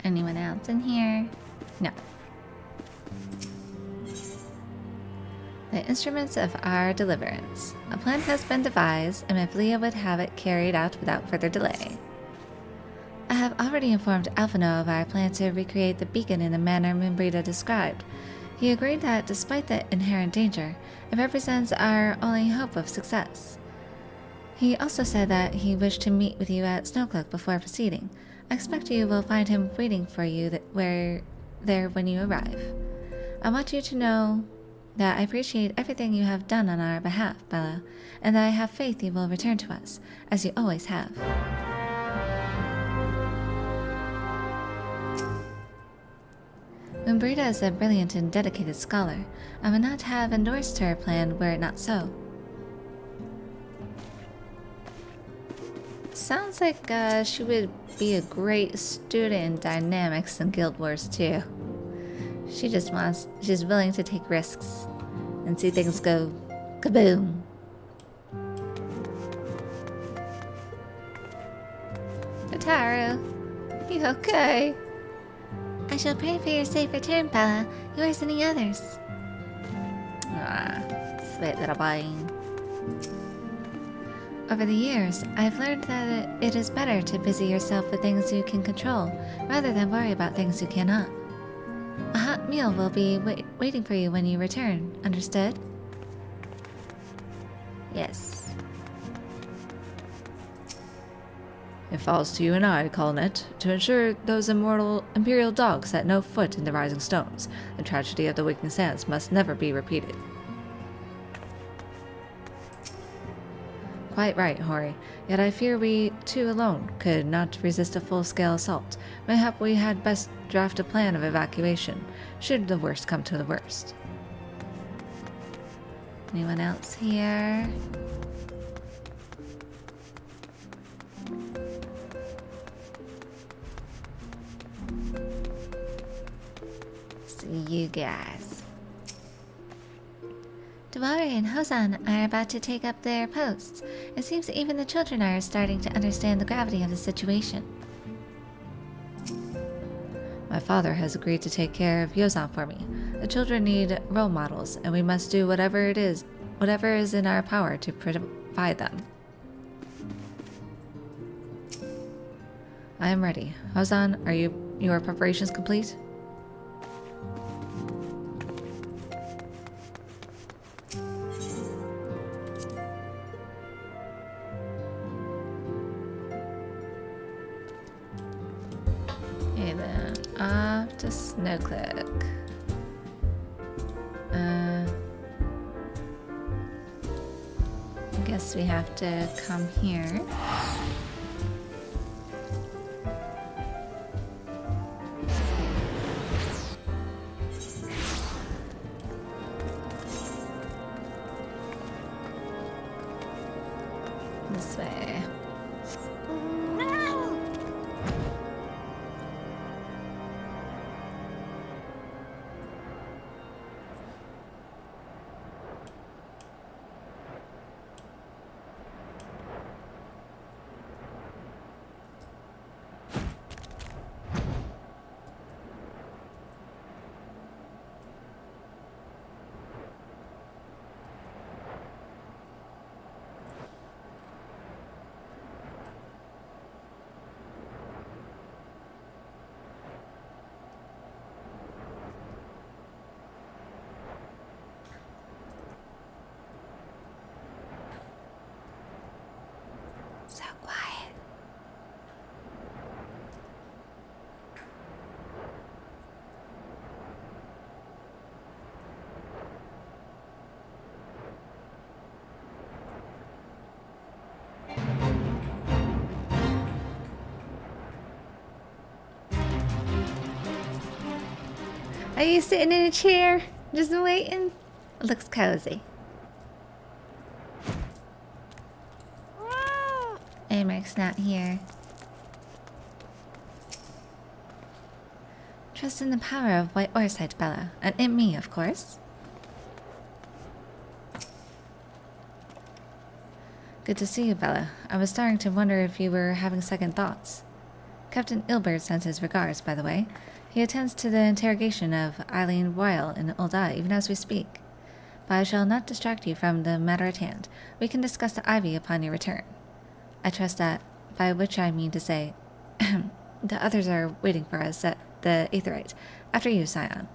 Anyone else in here? No. The instruments of our deliverance. A plan has been devised, and if Leah would have it carried out without further delay. I have already informed Alphino of our plan to recreate the beacon in the manner Moonbreeder described. He agreed that, despite the inherent danger, it represents our only hope of success. He also said that he wished to meet with you at Snowcloak before proceeding. I expect you will find him waiting for you there when you arrive. I want you to know that I appreciate everything you have done on our behalf, Bella, and that I have faith you will return to us, as you always have. Moonbreeda is a brilliant and dedicated scholar. I would not have endorsed her plan were it not so. Sounds like she would be a great student in dynamics and Guild Wars too. She's willing to take risks and see things go kaboom. Ataru, you okay? I shall pray for your safe return, Bella. Yours and the others. Ah, sweet little boy. Over the years, I've learned that it is better to busy yourself with things you can control, rather than worry about things you cannot. A hot meal will be waiting for you when you return, understood? Yes. It falls to you and I, Colnet, to ensure those immortal Imperial dogs set no foot in the Rising Stones. The tragedy of the Waking Sands must never be repeated. Quite right, Hori. Yet I fear we, two alone, could not resist a full-scale assault. Mayhap we had best draft a plan of evacuation, should the worst come to the worst. Anyone else here? See you guys. Dewari and Hozan are about to take up their posts. It seems even the children are starting to understand the gravity of the situation. My father has agreed to take care of Yozan for me. The children need role models, and we must do whatever is in our power to provide them. I am ready. Hozan, are your preparations complete? Okay then, off to Snowclick. I guess we have to come here. This way. So quiet. Are you sitting in a chair, just waiting? It looks cozy. Amaric's not here. Trust in the power of White Orsite, Bella, and in me, of course. Good to see you, Bella. I was starting to wonder if you were having second thoughts. Captain Ilbert sends his regards, by the way. He attends to the interrogation of Eileen Weil in Uldai even as we speak. But I shall not distract you from the matter at hand. We can discuss the Ivy upon your return. I trust that, by which I mean to say, the others are waiting for us at the Aetherite. After you, Scion.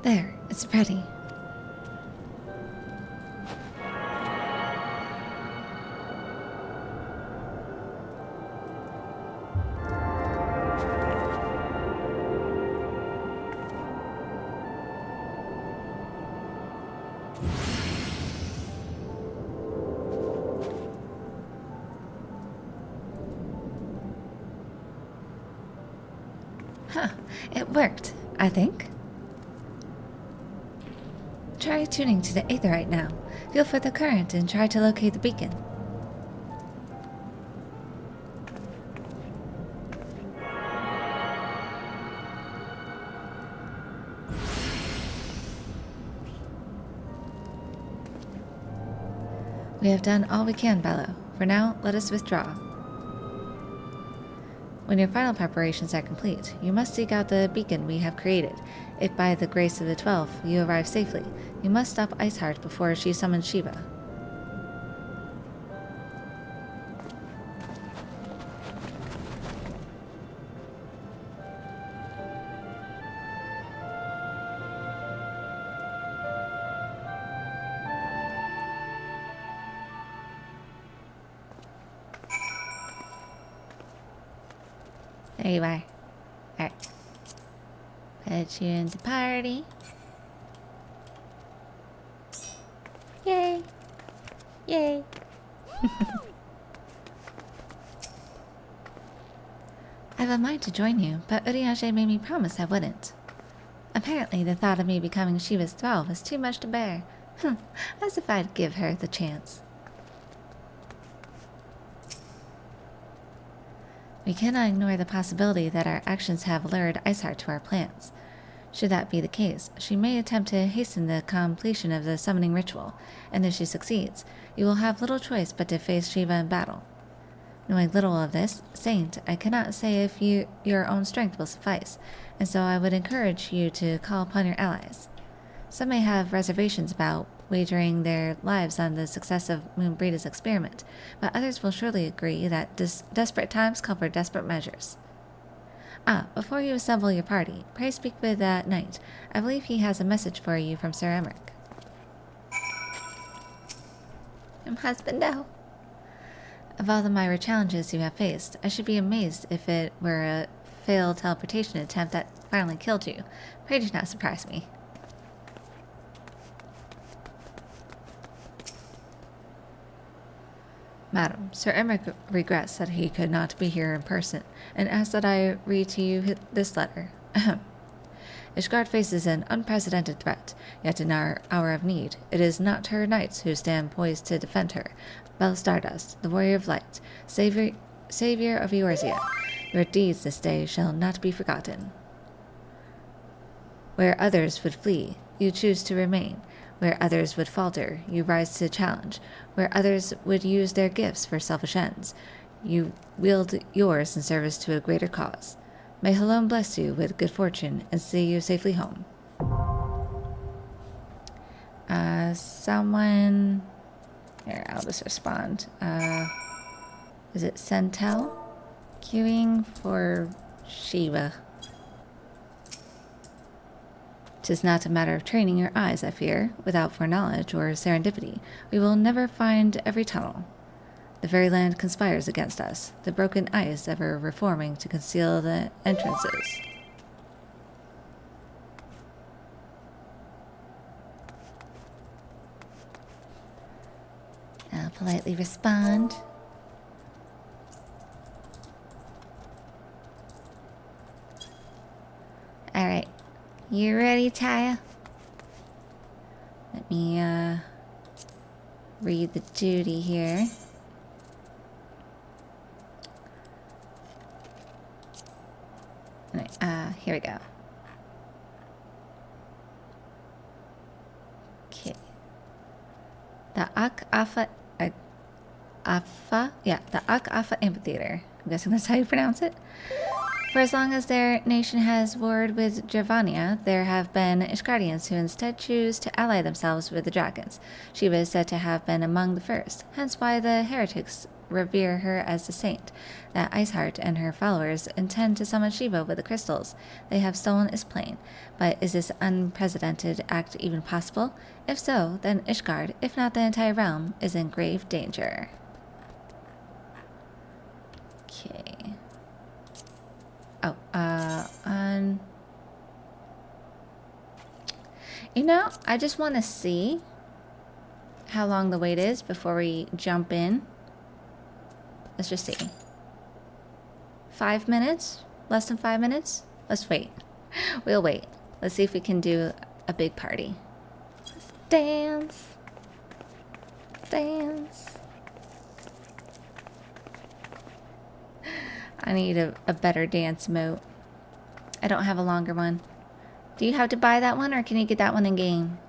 There, it's ready. Huh, it worked, I think. Try tuning to the Aetherite now. Feel for the current and try to locate the beacon. We have done all we can, Bello. For now, let us withdraw. When your final preparations are complete, you must seek out the beacon we have created. If by the grace of the 12 you arrive safely, you must stop Iceheart before she summons Shiva. There you are. Alright. Put you in the party. Yay! Yay! I have a mind to join you, but Urianger made me promise I wouldn't. Apparently, the thought of me becoming Shiva's thrall was too much to bear. As if I'd give her the chance. We cannot ignore the possibility that our actions have lured Iceheart to our plans. Should that be the case, she may attempt to hasten the completion of the summoning ritual, and if she succeeds, you will have little choice but to face Shiva in battle. Knowing little of this, Saint, I cannot say if your own strength will suffice, and so I would encourage you to call upon your allies. Some may have reservations about wagering their lives on the success of Moonbreeda's experiment, but others will surely agree that desperate times call for desperate measures. Before you assemble your party, pray speak with that knight. I believe he has a message for you from Sir Emmerich. Husbando. Of all the Myra challenges you have faced, I should be amazed if it were a failed teleportation attempt that finally killed you. Pray do not surprise me. Madam, Sir Emmerich regrets that he could not be here in person, and asks that I read to you this letter. Ishgard faces an unprecedented threat, yet in our hour of need, it is not her knights who stand poised to defend her. Belle Stardust, the warrior of light, savior of Eorzea, your deeds this day shall not be forgotten. Where others would flee, you choose to remain. Where others would falter, you rise to the challenge. Where others would use their gifts for selfish ends, you wield yours in service to a greater cause. May Halon bless you with good fortune and see you safely home. Someone... Here, I'll just respond. Is it Centel? Queuing for Shiva. 'Tis not a matter of training your eyes, I fear. Without foreknowledge or serendipity, we will never find every tunnel. The very land conspires against us, the broken ice ever reforming to conceal the entrances. I'll politely respond. Alright. You ready, Taya? Let me, read the duty here. Alright, here we go. Okay. The Ak-Afa... the Ak-Afa Amphitheater. I'm guessing that's how you pronounce it. For as long as their nation has warred with Dravania, there have been Ishgardians who instead choose to ally themselves with the dragons. Shiva is said to have been among the first, hence why the heretics revere her as a saint. That Iceheart and her followers intend to summon Shiva with the crystals they have stolen is plain. But is this unprecedented act even possible? If so, then Ishgard, if not the entire realm, is in grave danger. Okay. Oh, you know, I just want to see how long the wait is before we jump in. Let's just see. 5 minutes? Less than 5 minutes? Let's wait. We'll wait. Let's see if we can do a big party. Let's dance. Dance. I need a better dance emote. I don't have a longer one. Do you have to buy that one or can you get that one in game?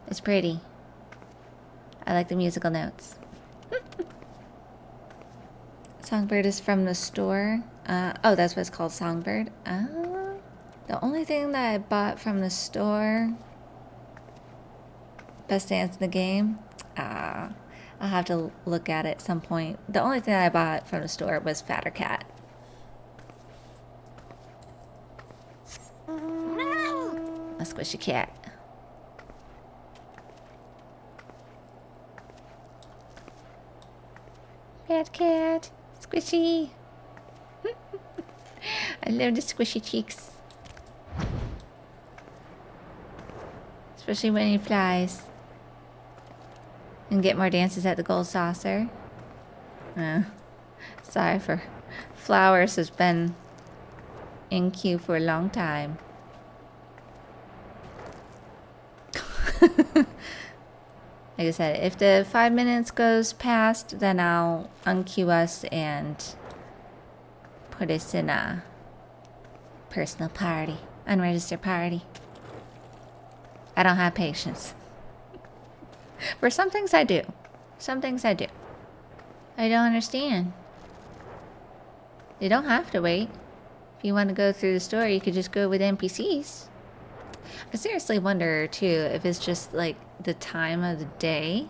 It's pretty. I like the musical notes. Songbird is from the store. Oh, that's what it's called, Songbird. The only thing that I bought from the store... Best dance in the game? I'll have to look at it at some point. The only thing that I bought from the store was Fatter Cat. A squishy cat. Fat cat. Squishy. I love the squishy cheeks. Especially when he flies. And get more dances at the gold saucer. Sorry for... Flowers has been in queue for a long time. Like I said, if the 5 minutes goes past, then I'll unqueue us and put us in a personal party, unregistered party. I don't have patience. For some things I do. Some things I do. I don't understand. You don't have to wait. If you want to go through the story, you could just go with NPCs. I seriously wonder too if it's just like the time of the day.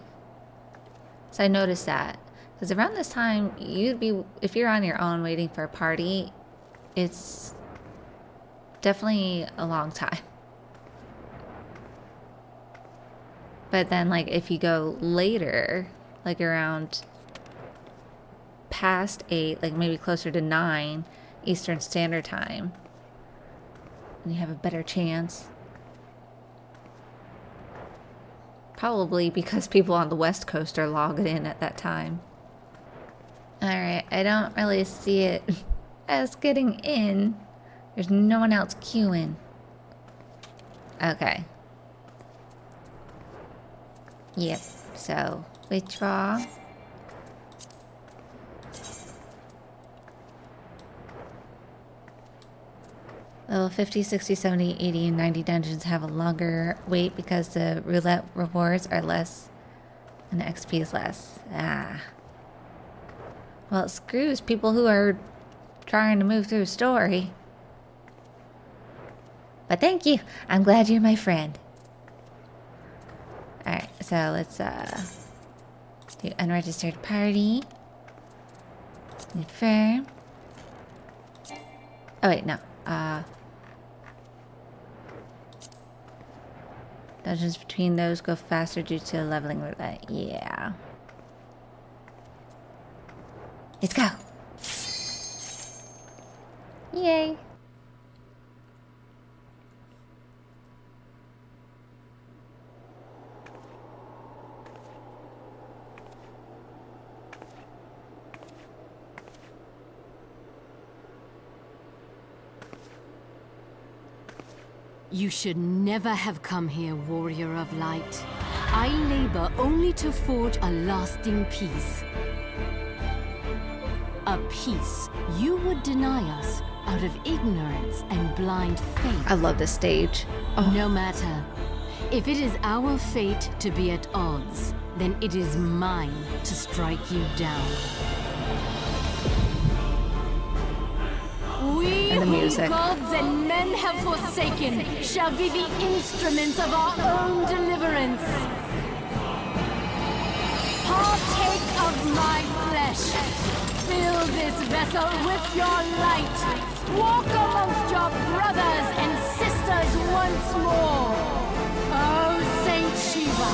So I noticed that because around this time you'd be, if you're on your own waiting for a party, it's definitely a long time. But then like if you go later, like around past 8, like maybe closer to 9 Eastern Standard Time, and you have a better chance. Probably because people on the West Coast are logged in at that time. Alright, I don't really see it as getting in. There's no one else queuing. Okay. Yep, so withdraw. Level 50, 60, 70, 80, and 90 dungeons have a longer wait because the roulette rewards are less and the XP is less. Well, it screws people who are trying to move through a story. But thank you. I'm glad you're my friend. Alright, so let's do unregistered party. Confirm. Oh wait, no. Dungeons between those go faster due to leveling roulette. Yeah. Let's go. Yay. You should never have come here, warrior of light. I labor only to forge a lasting peace. A peace you would deny us out of ignorance and blind faith. I love this stage. Oh. No matter. If it is our fate to be at odds, then it is mine to strike you down. We whom gods and men have forsaken shall be the instruments of our own deliverance. Partake of my flesh. Fill this vessel with your light. Walk amongst your brothers and sisters once more. Oh, Saint Shiva,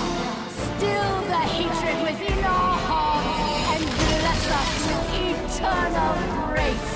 still the hatred within our hearts and bless us with eternal grace.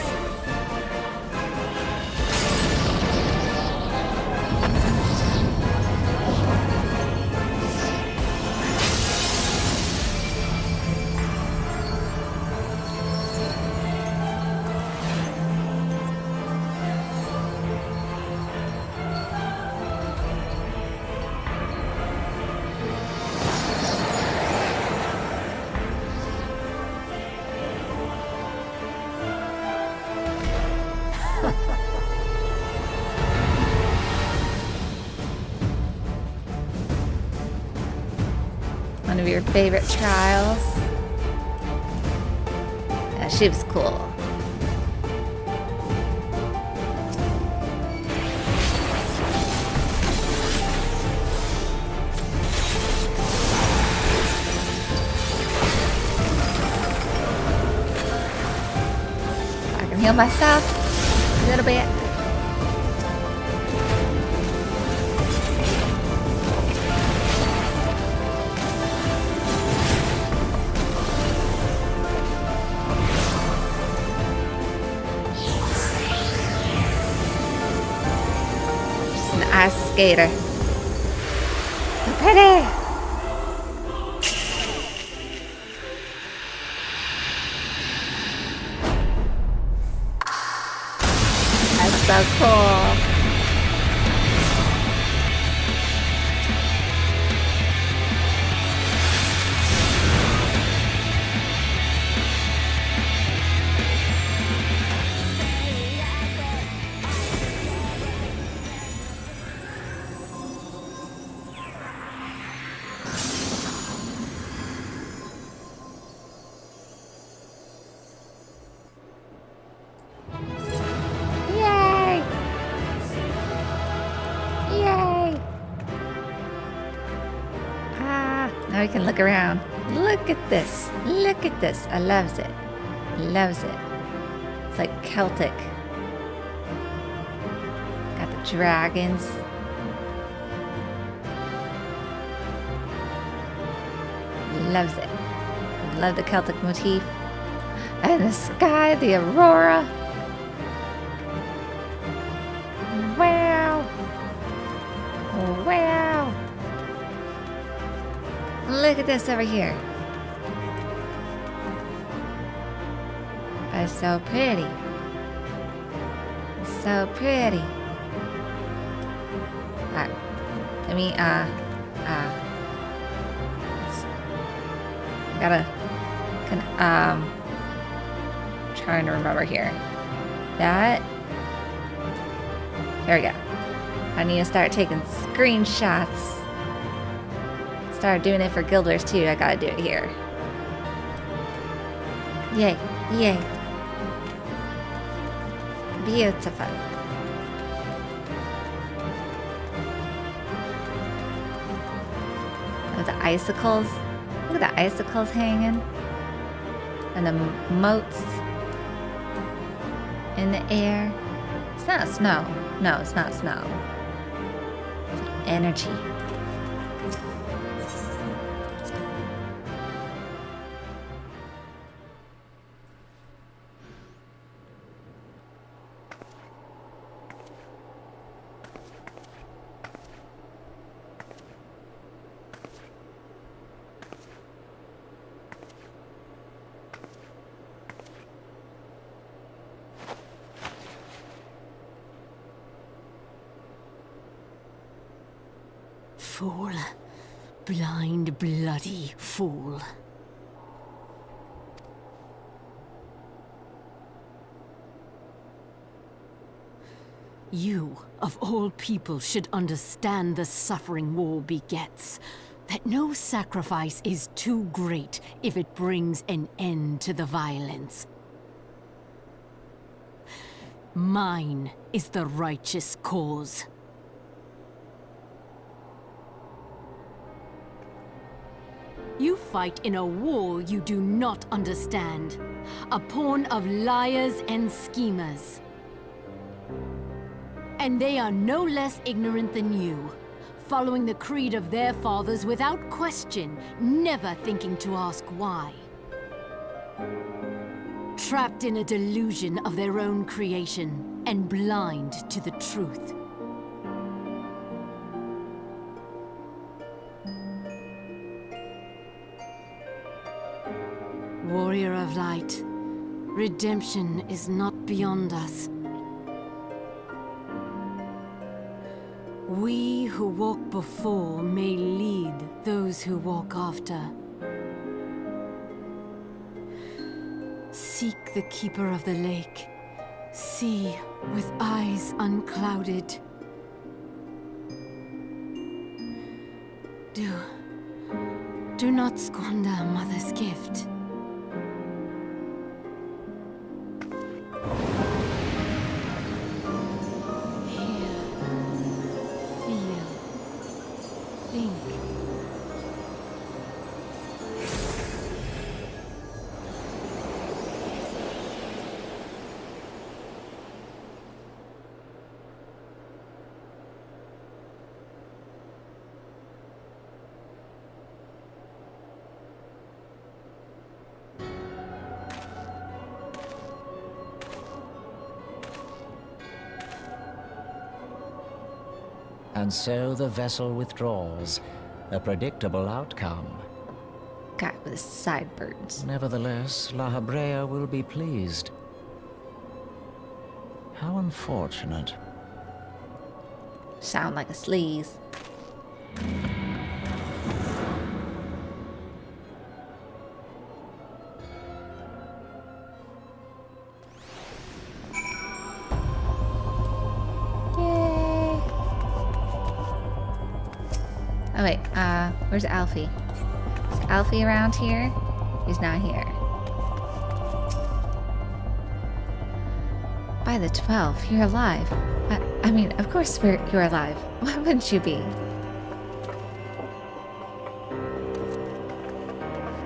One of your favorite trials. Yeah, she was cool. I can heal myself a little bit. ice skater. So pretty. That's so cool. Yay! Yay! Ah, now we can look around. Look at this. Look at this. I loves it. Loves it. It's like Celtic. Got the dragons. Loves it. Love the Celtic motif. And the sky, the aurora. Wow. Wow. Look at this over here. It's so pretty. It's so pretty. Alright. Let me, gotta, trying to remember here. That, there we go. I need to start taking screenshots. Start doing it for Guild Wars too. I gotta do it here. Yay, yay. Beautiful. Oh, the icicles. Look at the icicles hanging. And the motes in the air. It's not snow. No, it's not snow. It's like energy. Fool. Blind, bloody fool. You, of all people, should understand the suffering war begets. That no sacrifice is too great if it brings an end to the violence. Mine is the righteous cause. You fight in a war you do not understand. A pawn of liars and schemers. And they are no less ignorant than you, following the creed of their fathers without question, never thinking to ask why. Trapped in a delusion of their own creation, and blind to the truth. Warrior of light, redemption is not beyond us. We who walk before may lead those who walk after. Seek the keeper of the lake. See with eyes unclouded. Do not squander Mother's gift. And so the vessel withdraws. A predictable outcome. Guy with his sideburns. Nevertheless, La Habrea will be pleased. How unfortunate. Sound like a sleaze. Yay! Oh wait, where's Alfie? Is Alfie around here? He's not here. By the 12, you're alive. I mean, of course you're alive. Why wouldn't you be?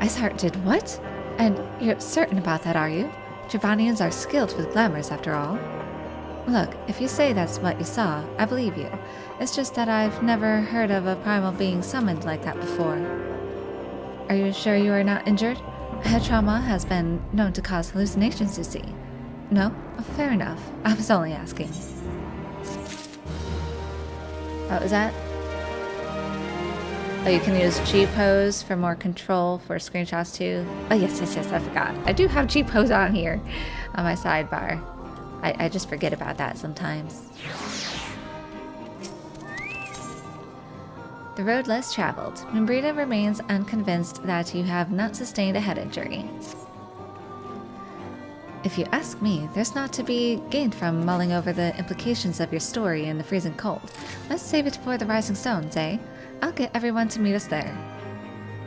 Iceheart did what? And you're certain about that, are you? Giovannians are skilled with glamours, after all. Look, if you say that's what you saw, I believe you. It's just that I've never heard of a primal being summoned like that before. Are you sure you are not injured? Head trauma has been known to cause hallucinations, you see. No? Fair enough. I was only asking. What was that? Oh, you can use G-pose for more control for screenshots too. Oh, yes, I forgot. I do have G-pose on here on my sidebar. I just forget about that sometimes. The road less traveled. Membrita remains unconvinced that you have not sustained a head injury. If you ask me, there's not to be gained from mulling over the implications of your story in the freezing cold. Let's save it for the Rising Stones, eh? I'll get everyone to meet us there.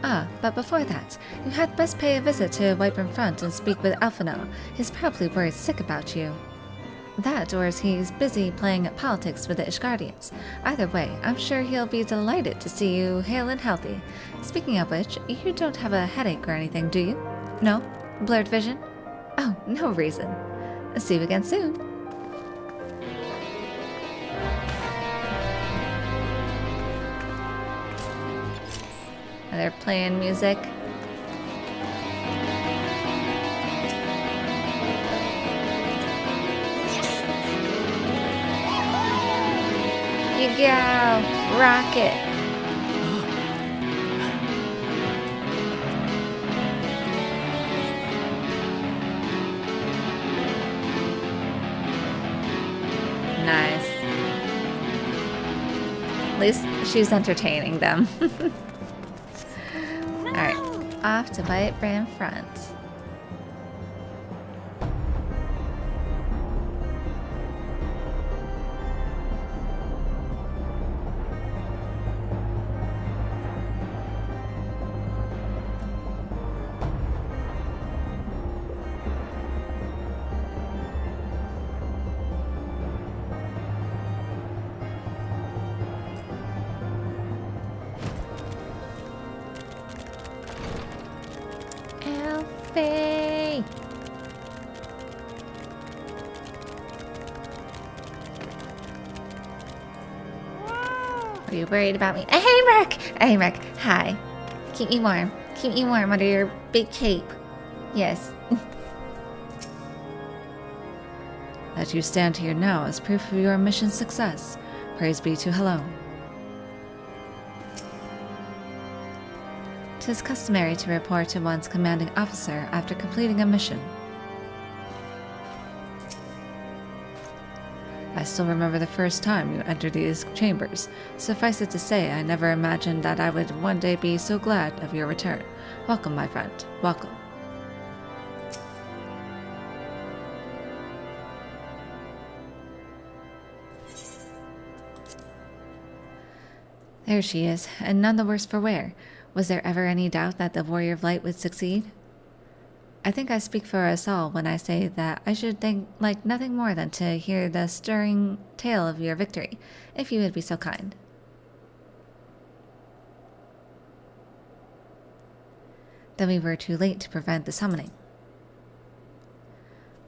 Ah, but before that, you had best pay a visit to Whitebrim Front and speak with Alphino. He's probably worried sick about you. That, or is he's busy playing at politics with the Ishgardians. Either way, I'm sure he'll be delighted to see you hale and healthy. Speaking of which, you don't have a headache or anything, do you? No? Blurred vision? Oh, no reason. See you again soon. They're playing music. You go! Rocket! Nice. At least she's entertaining them. Alright, off to Whitebrim Front. Alfie! Are you worried about me? Hey, Rick! Hey, Rick. Hi. Keep me warm. Keep me warm under your big cape. Yes. That you stand here now is proof of your mission's success. Praise be to Hello. 'Tis customary to report to one's commanding officer after completing a mission. I still remember the first time you entered these chambers. Suffice it to say, I never imagined that I would one day be so glad of your return. Welcome, my friend. Welcome. There she is, and none the worse for wear. Was there ever any doubt that the Warrior of Light would succeed? I think I speak for us all when I say that I should like nothing more than to hear the stirring tale of your victory, if you would be so kind. Then we were too late to prevent the summoning.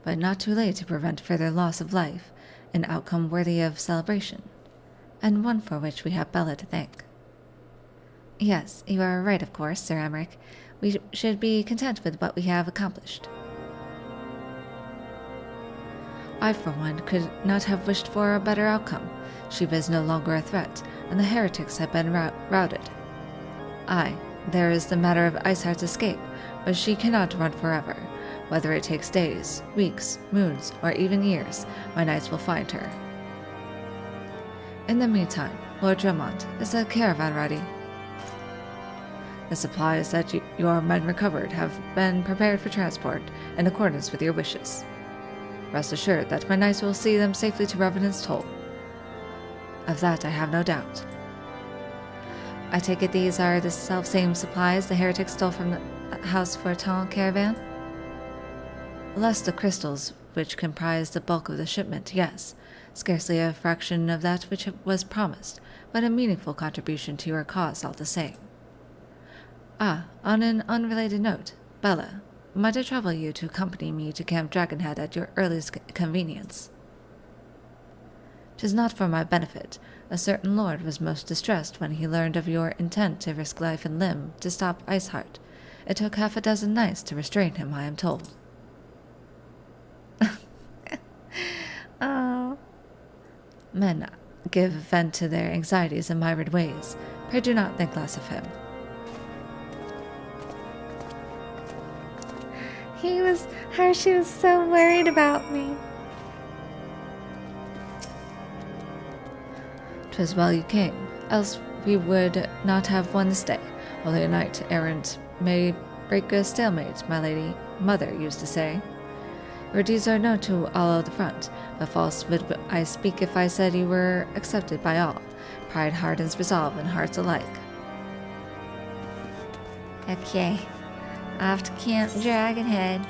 But not too late to prevent further loss of life, an outcome worthy of celebration, and one for which we have Bella to thank. Yes, you are right, of course, Sir Emmerich. We should be content with what we have accomplished. I, for one, could not have wished for a better outcome. Shiva is no longer a threat, and the heretics have been routed. Aye, there is the matter of Iceheart's escape, but she cannot run forever. Whether it takes days, weeks, moons, or even years, my knights will find her. In the meantime, Lord Dremont, is the caravan ready? The supplies that your men recovered have been prepared for transport in accordance with your wishes. Rest assured that my knights will see them safely to Revenant's Toll. Of that I have no doubt. I take it these are the self-same supplies the heretics stole from the House Fortin caravan? Less the crystals, which comprise the bulk of the shipment, yes. Scarcely a fraction of that which was promised, but a meaningful contribution to your cause all the same. Ah, on an unrelated note, Bella, might I trouble you to accompany me to Camp Dragonhead at your earliest convenience? 'Tis not for my benefit. A certain lord was most distressed when he learned of your intent to risk life and limb to stop Iceheart. It took half a dozen knights to restrain him, I am told. Oh. Men give vent to their anxieties in myriad ways. Pray do not think less of him. Hershey was so worried about me. 'Twas well you came, else we would not have one this day. Only a knight errant may break a stalemate, my lady mother used to say. Your deeds are known to all of the front, but false would I speak if I said you were accepted by all. Pride hardens resolve in hearts alike. Okay, off to Camp Dragonhead.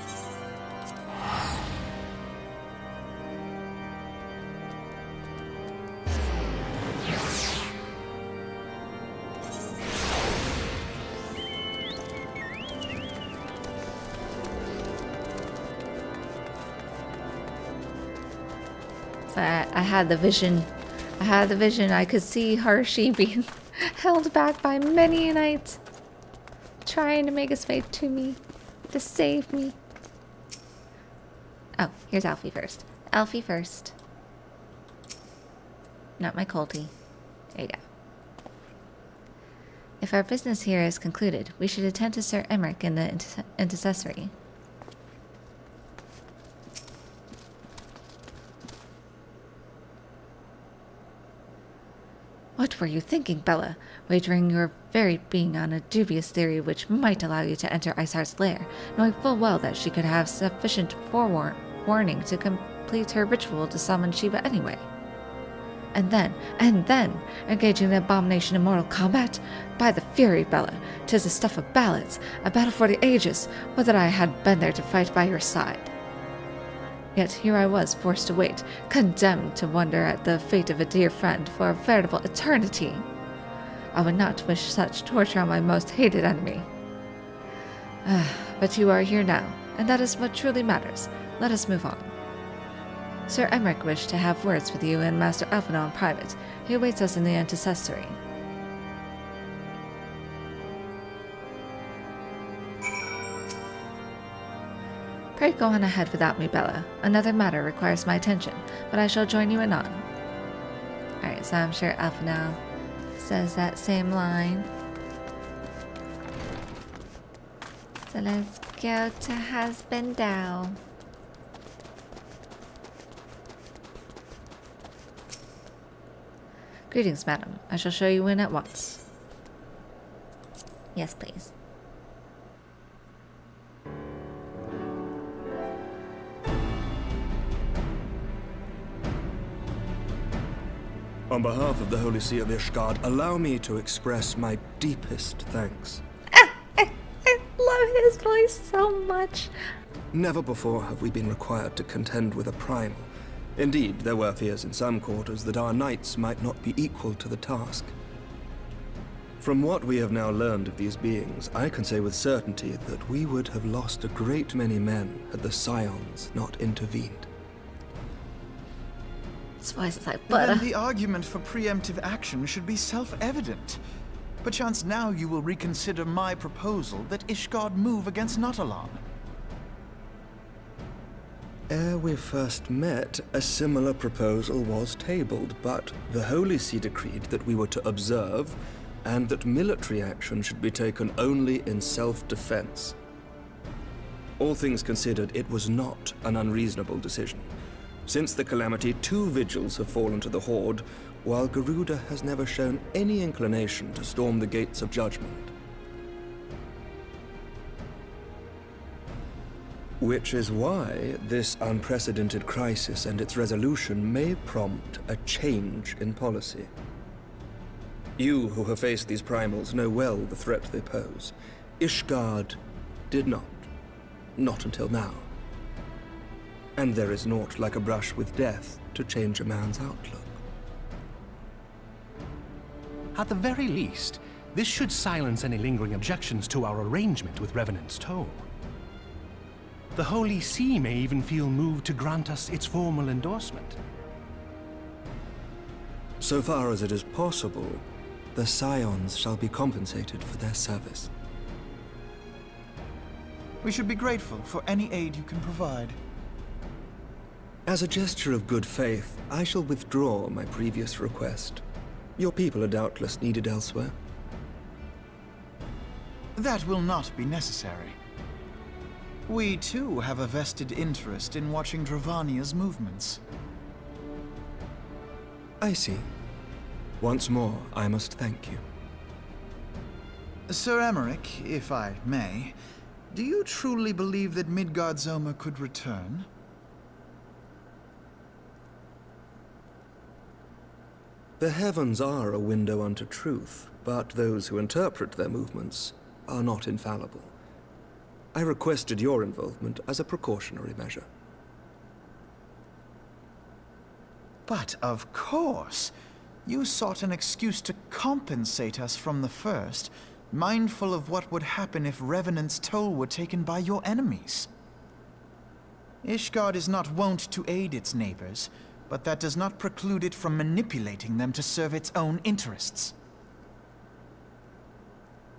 So I had the vision. I could see Hershey being held back by many a knight, trying to make his way to me, to save me. Oh, here's Alfie first. Alfie first. Not my Colty. There you go. If our business here is concluded, we should attend to Sir Emmerich in the intercessory. What were you thinking, Bella? Wagering your very being on a dubious theory which might allow you to enter Iceheart's lair, knowing full well that she could have sufficient forewarning to complete her ritual to summon Shiva anyway. And then, engaging the abomination in mortal combat? By the fury, Bella, 'tis the stuff of ballads, a battle for the ages. Would that I had been there to fight by your side. Yet here I was, forced to wait, condemned to wonder at the fate of a dear friend for a veritable eternity. I would not wish such torture on my most hated enemy. But you are here now, and that is what truly matters. Let us move on. Sir Emmerich wished to have words with you and Master Alphino in private. He awaits us in the intercessory. Pray go on ahead without me, Bella. Another matter requires my attention, but I shall join you anon. Alright, so I'm sure Alphino says that same line. So let's go to Husband Dow. Greetings, madam. I shall show you in at once. Yes, please. On behalf of the Holy See of Ishgard, allow me to express my deepest thanks. I love his voice so much. Never before have we been required to contend with a primal. Indeed, there were fears in some quarters that our knights might not be equal to the task. From what we have now learned of these beings, I can say with certainty that we would have lost a great many men had the Scions not intervened. His voice is like butter. Then the argument for preemptive action should be self-evident. Perchance now you will reconsider my proposal that Ishgard move against Natalan. ere we first met, a similar proposal was tabled, but the Holy See decreed that we were to observe, and that military action should be taken only in self-defense. All things considered, it was not an unreasonable decision. Since the calamity, 2 vigils have fallen to the Horde, while Garuda has never shown any inclination to storm the gates of judgment. Which is why this unprecedented crisis and its resolution may prompt a change in policy. You who have faced these primals know well the threat they pose. Ishgard did not. Not until now. And there is naught like a brush with death to change a man's outlook. At the very least, this should silence any lingering objections to our arrangement with Revenant's Toll. The Holy See may even feel moved to grant us its formal endorsement. So far as it is possible, the Scions shall be compensated for their service. We should be grateful for any aid you can provide. As a gesture of good faith, I shall withdraw my previous request. Your people are doubtless needed elsewhere. That will not be necessary. We too have a vested interest in watching Dravania's movements. I see. Once more, I must thank you. Sir Emmerich, if I may, do you truly believe that Midgard-Zoma could return? The heavens are a window unto truth, but those who interpret their movements are not infallible. I requested your involvement as a precautionary measure. But of course, you sought an excuse to compensate us from the first, mindful of what would happen if Revenant's Toll were taken by your enemies. Ishgard is not wont to aid its neighbors, but that does not preclude it from manipulating them to serve its own interests.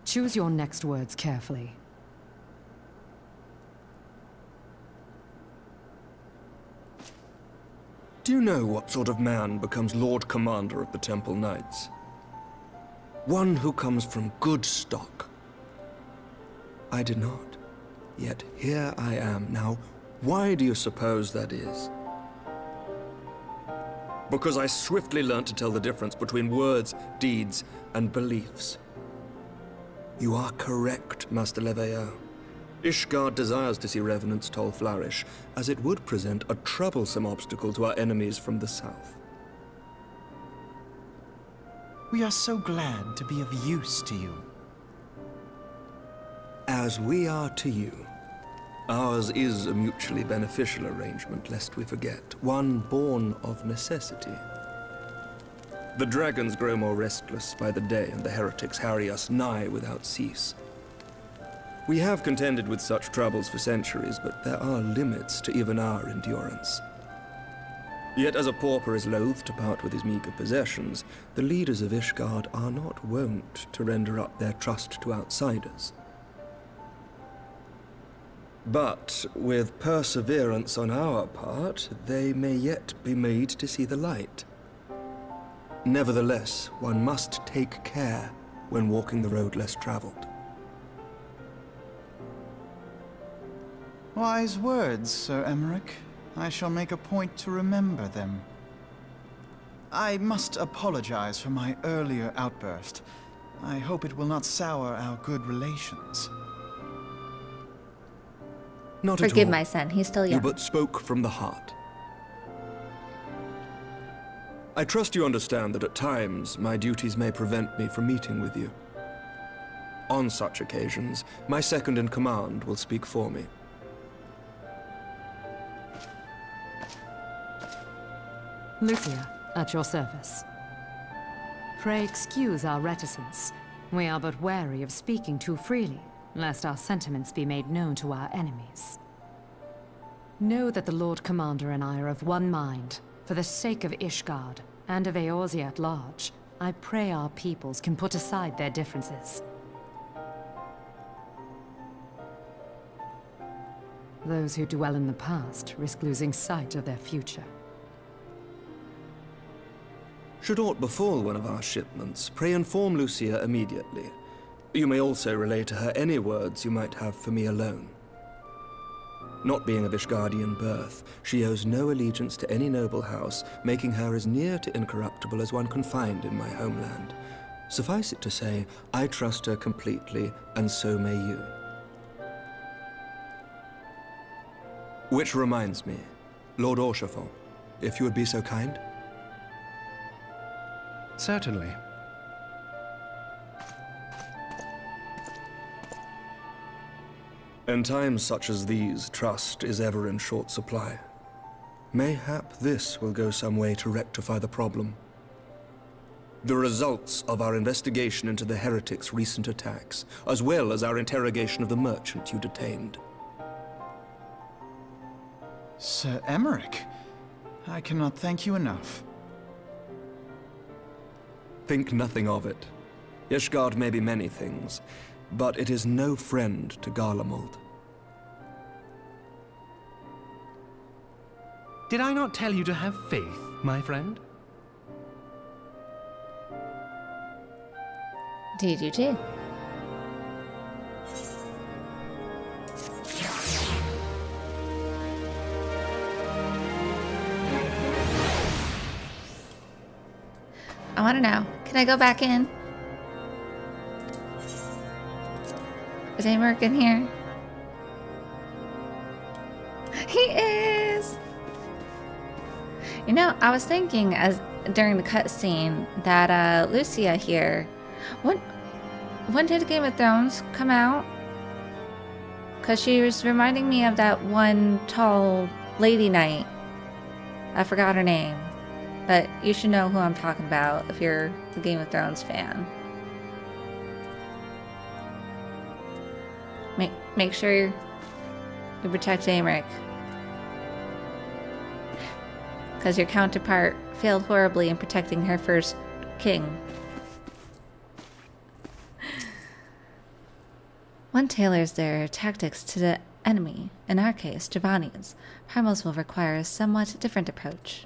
Choose your next words carefully. Do you know what sort of man becomes Lord Commander of the Temple Knights? One who comes from good stock. I did not. Yet here I am. Now, why do you suppose that is? Because I swiftly learnt to tell the difference between words, deeds, and beliefs. You are correct, Master Leveilleur. Ishgard desires to see Revenant's Toll flourish, as it would present a troublesome obstacle to our enemies from the south. We are so glad to be of use to you. As we are to you. Ours is a mutually beneficial arrangement, lest we forget, one born of necessity. The dragons grow more restless by the day, and the heretics harry us nigh without cease. We have contended with such troubles for centuries, but there are limits to even our endurance. Yet as a pauper is loath to part with his meager possessions, the leaders of Ishgard are not wont to render up their trust to outsiders. But with perseverance on our part, they may yet be made to see the light. Nevertheless, one must take care when walking the road less traveled. Wise words, Sir Emmerich. I shall make a point to remember them. I must apologize for my earlier outburst. I hope it will not sour our good relations. Not at all. Forgive my son, he's still You young. but spoke from the heart. I trust you understand that at times my duties may prevent me from meeting with you. On such occasions, my second in command will speak for me. Lucia, at your service. Pray excuse our reticence. We are but wary of speaking too freely, lest our sentiments be made known to our enemies. Know that the Lord Commander and I are of one mind. For the sake of Ishgard, and of Eorzea at large, I pray our peoples can put aside their differences. Those who dwell in the past risk losing sight of their future. Should aught befall one of our shipments, pray inform Lucia immediately. You may also relay to her any words you might have for me alone. Not being of Ishgardian birth, she owes no allegiance to any noble house, making her as near to incorruptible as one can find in my homeland. Suffice it to say, I trust her completely, and so may you. Which reminds me, Lord Orchefort, if you would be so kind. Certainly. In times such as these, trust is ever in short supply. Mayhap this will go some way to rectify the problem. The results of our investigation into the heretics' recent attacks, as well as our interrogation of the merchant you detained. Sir Emmerich, I cannot thank you enough. Think nothing of it. Ishgard may be many things, but it is no friend to Garlemald. Did I not tell you to have faith, my friend? Indeed you did. I want to know, can I go back in? Is Amork in here? He is! You know, I was thinking during the cutscene that Lucia here, when did Game of Thrones come out? Because she was reminding me of that one tall lady knight. I forgot her name. But you should know who I'm talking about if you're a Game of Thrones fan. Make sure you protect Amork. Because your counterpart failed horribly in protecting her first king. One tailors their tactics to the enemy. In our case, Javanians. Primals will require a somewhat different approach.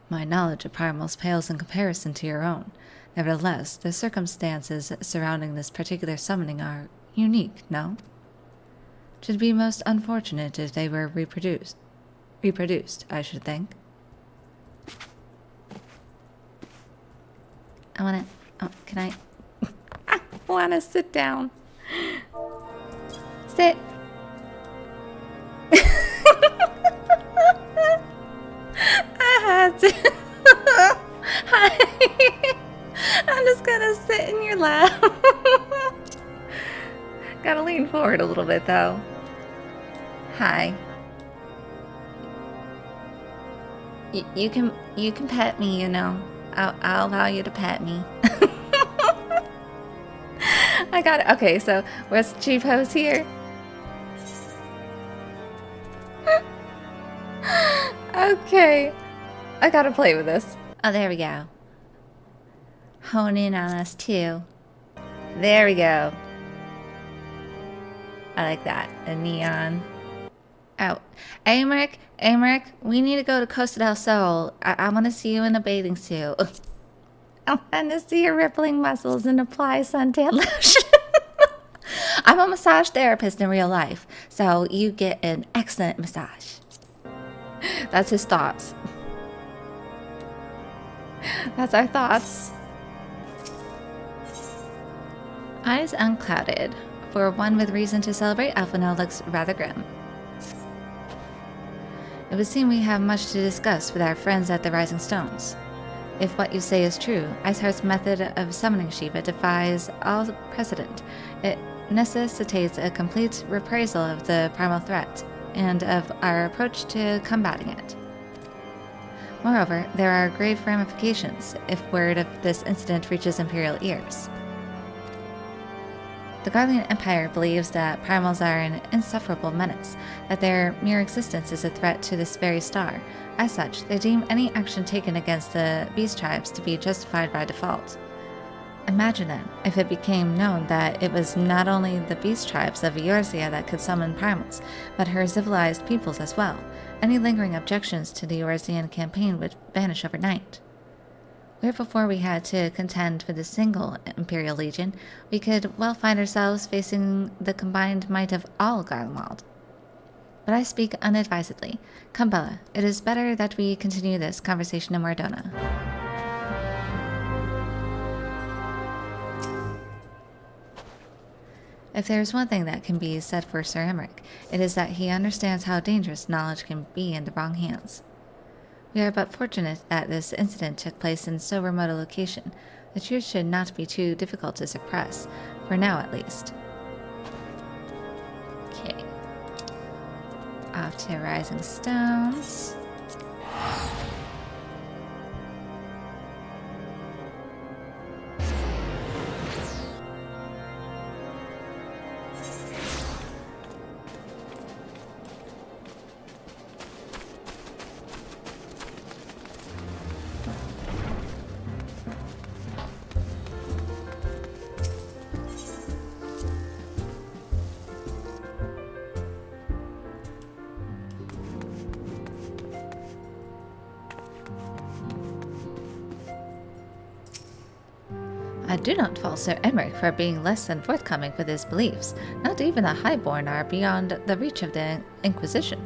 My knowledge of primals pales in comparison to your own. Nevertheless, the circumstances surrounding this particular summoning are unique, no? It would be most unfortunate if they were reproduced, I should think. Can I want to sit down. Sit. I had to. Hi. I'm just gonna sit in your lap. Gotta lean forward a little bit though. Hi. You can pet me, you know. I'll allow you to pet me. I got it. Okay, so where's the chief host here? Okay. I gotta play with this. Oh, there we go. Hone in on us too. There we go. I like that. A neon. Oh, Amork, we need to go to Costa del Sol. I want to see you in a bathing suit. I want to see your rippling muscles and apply suntan lotion. I'm a massage therapist in real life, so you get an excellent massage. That's his thoughts. That's our thoughts. Eyes unclouded. For one with reason to celebrate, Alphino looks rather grim. It would seem we have much to discuss with our friends at the Rising Stones. If what you say is true, Iceheart's method of summoning Shiva defies all precedent. It necessitates a complete reprisal of the primal threat, and of our approach to combating it. Moreover, there are grave ramifications if word of this incident reaches Imperial ears. The Garlean Empire believes that primals are an insufferable menace, that their mere existence is a threat to this very star. As such, they deem any action taken against the beast tribes to be justified by default. Imagine then, if it became known that it was not only the beast tribes of Eorzea that could summon primals, but her civilized peoples as well. Any lingering objections to the Eorzean campaign would vanish overnight. Where before we had to contend with a single Imperial Legion, we could well find ourselves facing the combined might of all Garlemald. But I speak unadvisedly. Come, Bella, it is better that we continue this conversation in Mordona. If there is one thing that can be said for Sir Emmerich, it is that he understands how dangerous knowledge can be in the wrong hands. We are but fortunate that this incident took place in so remote a location. The truth should not be too difficult to suppress, for now at least. Okay. Off to Rising Stones. I do not fault Sir Emmerich for being less than forthcoming with his beliefs. Not even the Highborn are beyond the reach of the Inquisition.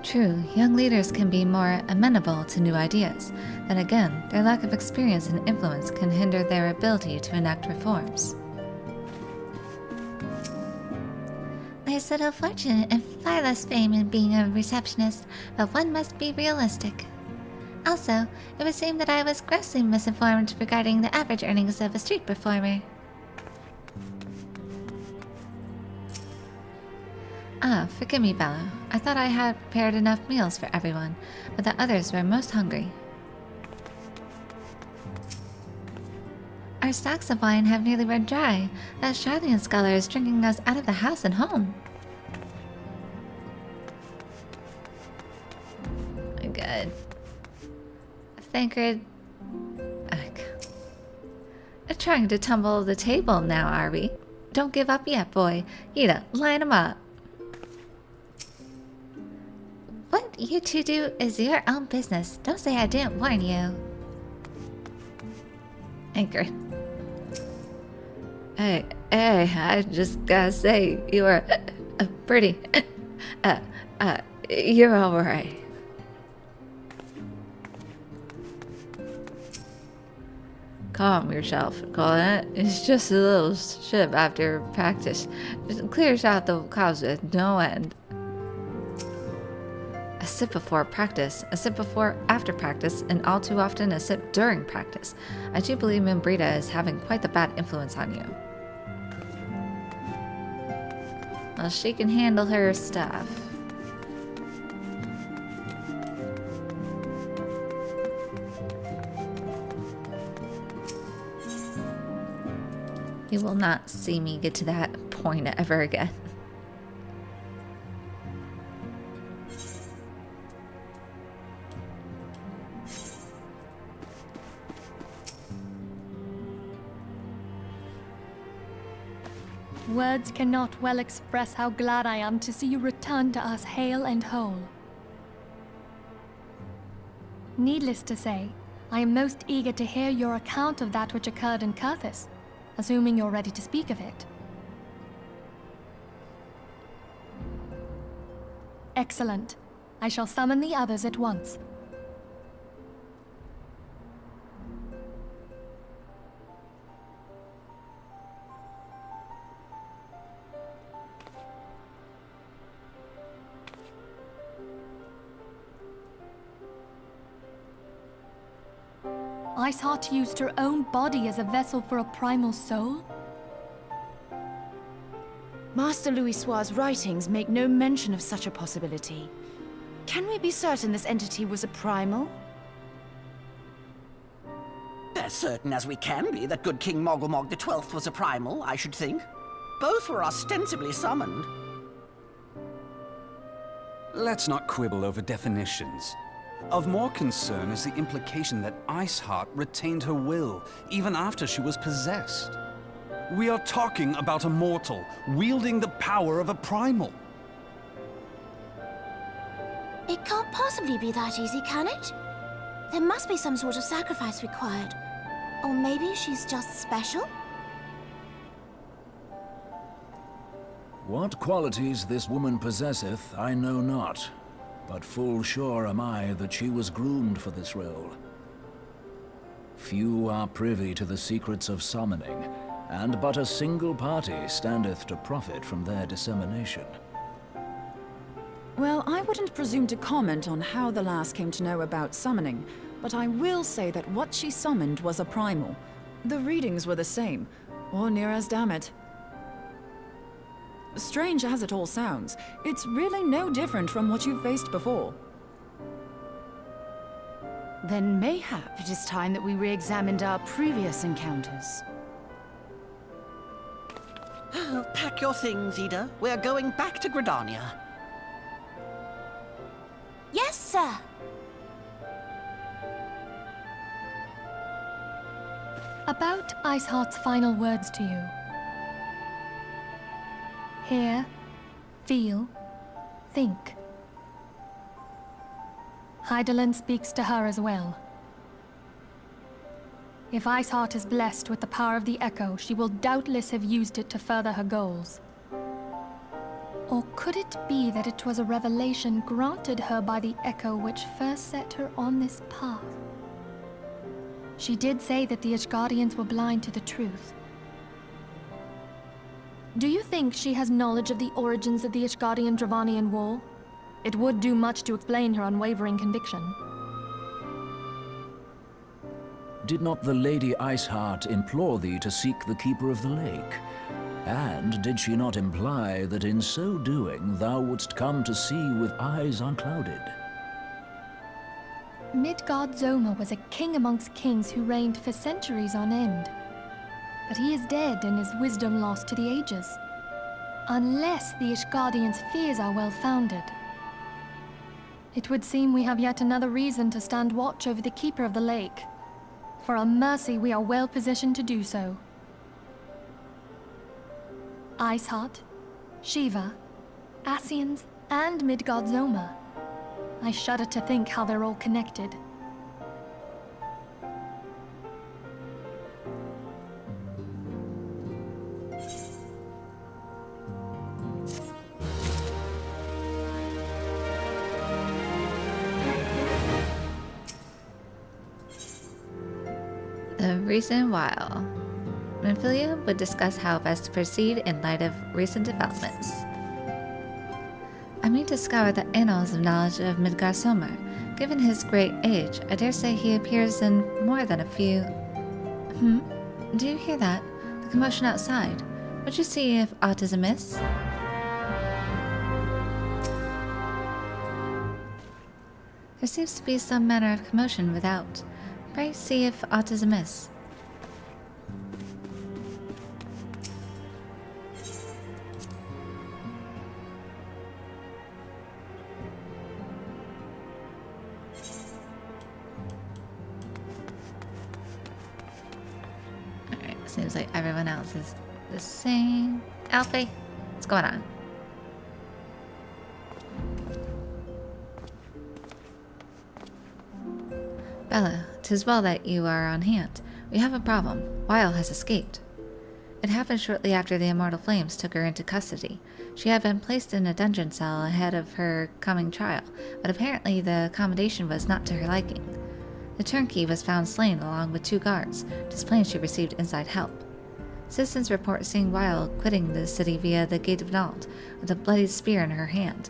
True, young leaders can be more amenable to new ideas. Then again, their lack of experience and influence can hinder their ability to enact reforms. There's little fortune and far less fame in being a receptionist, but one must be realistic. Also, it would seem that I was grossly misinformed regarding the average earnings of a street performer. Ah, forgive me, Bella. I thought I had prepared enough meals for everyone, but the others were most hungry. Our stocks of wine have nearly run dry. That Charlian scholar is drinking us out of the house and home. Good. Thancred. Trying to tumble the table now, are we? Don't give up yet, boy. Ida, line 'em up. What you two do is your own business. Don't say I didn't warn you. Anchor. Hey, I just gotta say, you are pretty. You're alright. Calm yourself, Colin. It's just a little ship after practice. Just clears out the clouds with no end. A sip before practice, a sip before after practice, and all too often a sip during practice. I do believe Mimbrita is having quite the bad influence on you. Well, she can handle her stuff. You will not see me get to that point ever again. Words cannot well express how glad I am to see you return to us hale and whole. Needless to say, I am most eager to hear your account of that which occurred in Kurthis, assuming you're ready to speak of it. Excellent. I shall summon the others at once. Iceheart used her own body as a vessel for a primal soul? Master Louisoix's writings make no mention of such a possibility. Can we be certain this entity was a primal? As certain as we can be that good King Mogulmog XII was a primal, I should think. Both were ostensibly summoned. Let's not quibble over definitions. Of more concern is the implication that Iceheart retained her will, even after she was possessed. We are talking about a mortal, wielding the power of a primal. It can't possibly be that easy, can it? There must be some sort of sacrifice required. Or maybe she's just special? What qualities this woman possesseth, I know not. But full sure am I that she was groomed for this role. Few are privy to the secrets of summoning, and but a single party standeth to profit from their dissemination. Well, I wouldn't presume to comment on how the lass came to know about summoning, but I will say that what she summoned was a primal. The readings were the same, or near as damn it. Strange as it all sounds, it's really no different from what you've faced before. Then mayhap it is time that we re-examined our previous encounters. Pack your things, Ida. We're going back to Gridania. Yes, sir. About Iceheart's final words to you. Hear, feel, think. Hydaelyn speaks to her as well. If Iceheart is blessed with the power of the Echo, she will doubtless have used it to further her goals. Or could it be that it was a revelation granted her by the Echo which first set her on this path? She did say that the Ishgardians were blind to the truth. Do you think she has knowledge of the origins of the Ishgardian-Dravanian War? It would do much to explain her unwavering conviction. Did not the Lady Iceheart implore thee to seek the Keeper of the Lake? And did she not imply that in so doing thou wouldst come to see with eyes unclouded? Midgard Zoma was a king amongst kings who reigned for centuries on end. But he is dead and his wisdom lost to the ages. Unless the Ishgardians' fears are well-founded. It would seem we have yet another reason to stand watch over the Keeper of the Lake. For a mercy, we are well positioned to do so. Iceheart, Shiva, Ascians, and Midgard Zoma. I shudder to think how they're all connected. The recent while. Minfilia would discuss how best to proceed in light of recent developments. I mean to scour the annals of knowledge of Midgard Sommer. Given his great age, I dare say he appears in more than a few... Do you hear that? The commotion outside. Would you see if aught is amiss? There seems to be some manner of commotion without. Pray see if aught is amiss. Alright, seems like everyone else is the same. Alfie, what's going on? Bella, 'tis well that you are on hand. We have a problem. Weil has escaped. It happened shortly after the Immortal Flames took her into custody. She had been placed in a dungeon cell ahead of her coming trial, but apparently the accommodation was not to her liking. The turnkey was found slain along with 2 guards, displaying she received inside help. Citizens report seeing Weil quitting the city via the Gate of Nald, with a bloodied spear in her hand.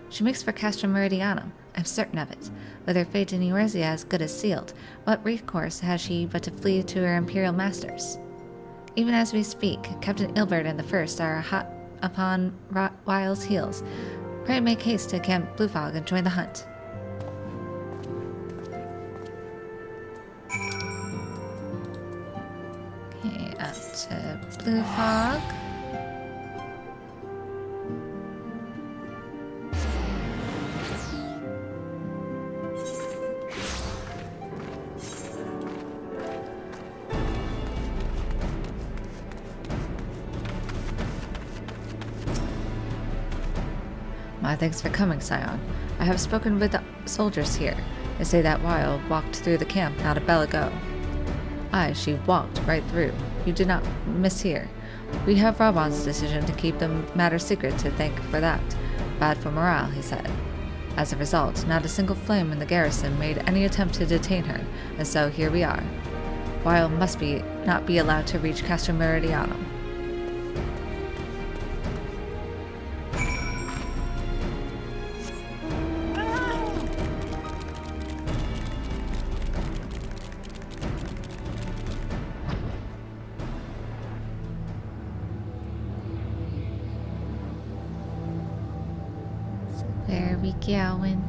She makes for Castra Meridianum, I'm certain of it. With her fate in Eorzea as good as sealed, what recourse has she but to flee to her imperial masters? Even as we speak, Captain Ilbert and the First are hot upon Weil's heels. Pray make haste to Camp Bluefog and join the hunt. Okay, up to Bluefog. My thanks for coming, Scion. I have spoken with the soldiers here. They say that Weil walked through the camp not a bell ago. Aye, she walked right through. You did not mishear. We have Raban's decision to keep the matter secret to thank for that. Bad for morale, he said. As a result, not a single flame in the garrison made any attempt to detain her, and so here we are. Weil must not be allowed to reach Castro Meridianum. Where are we going?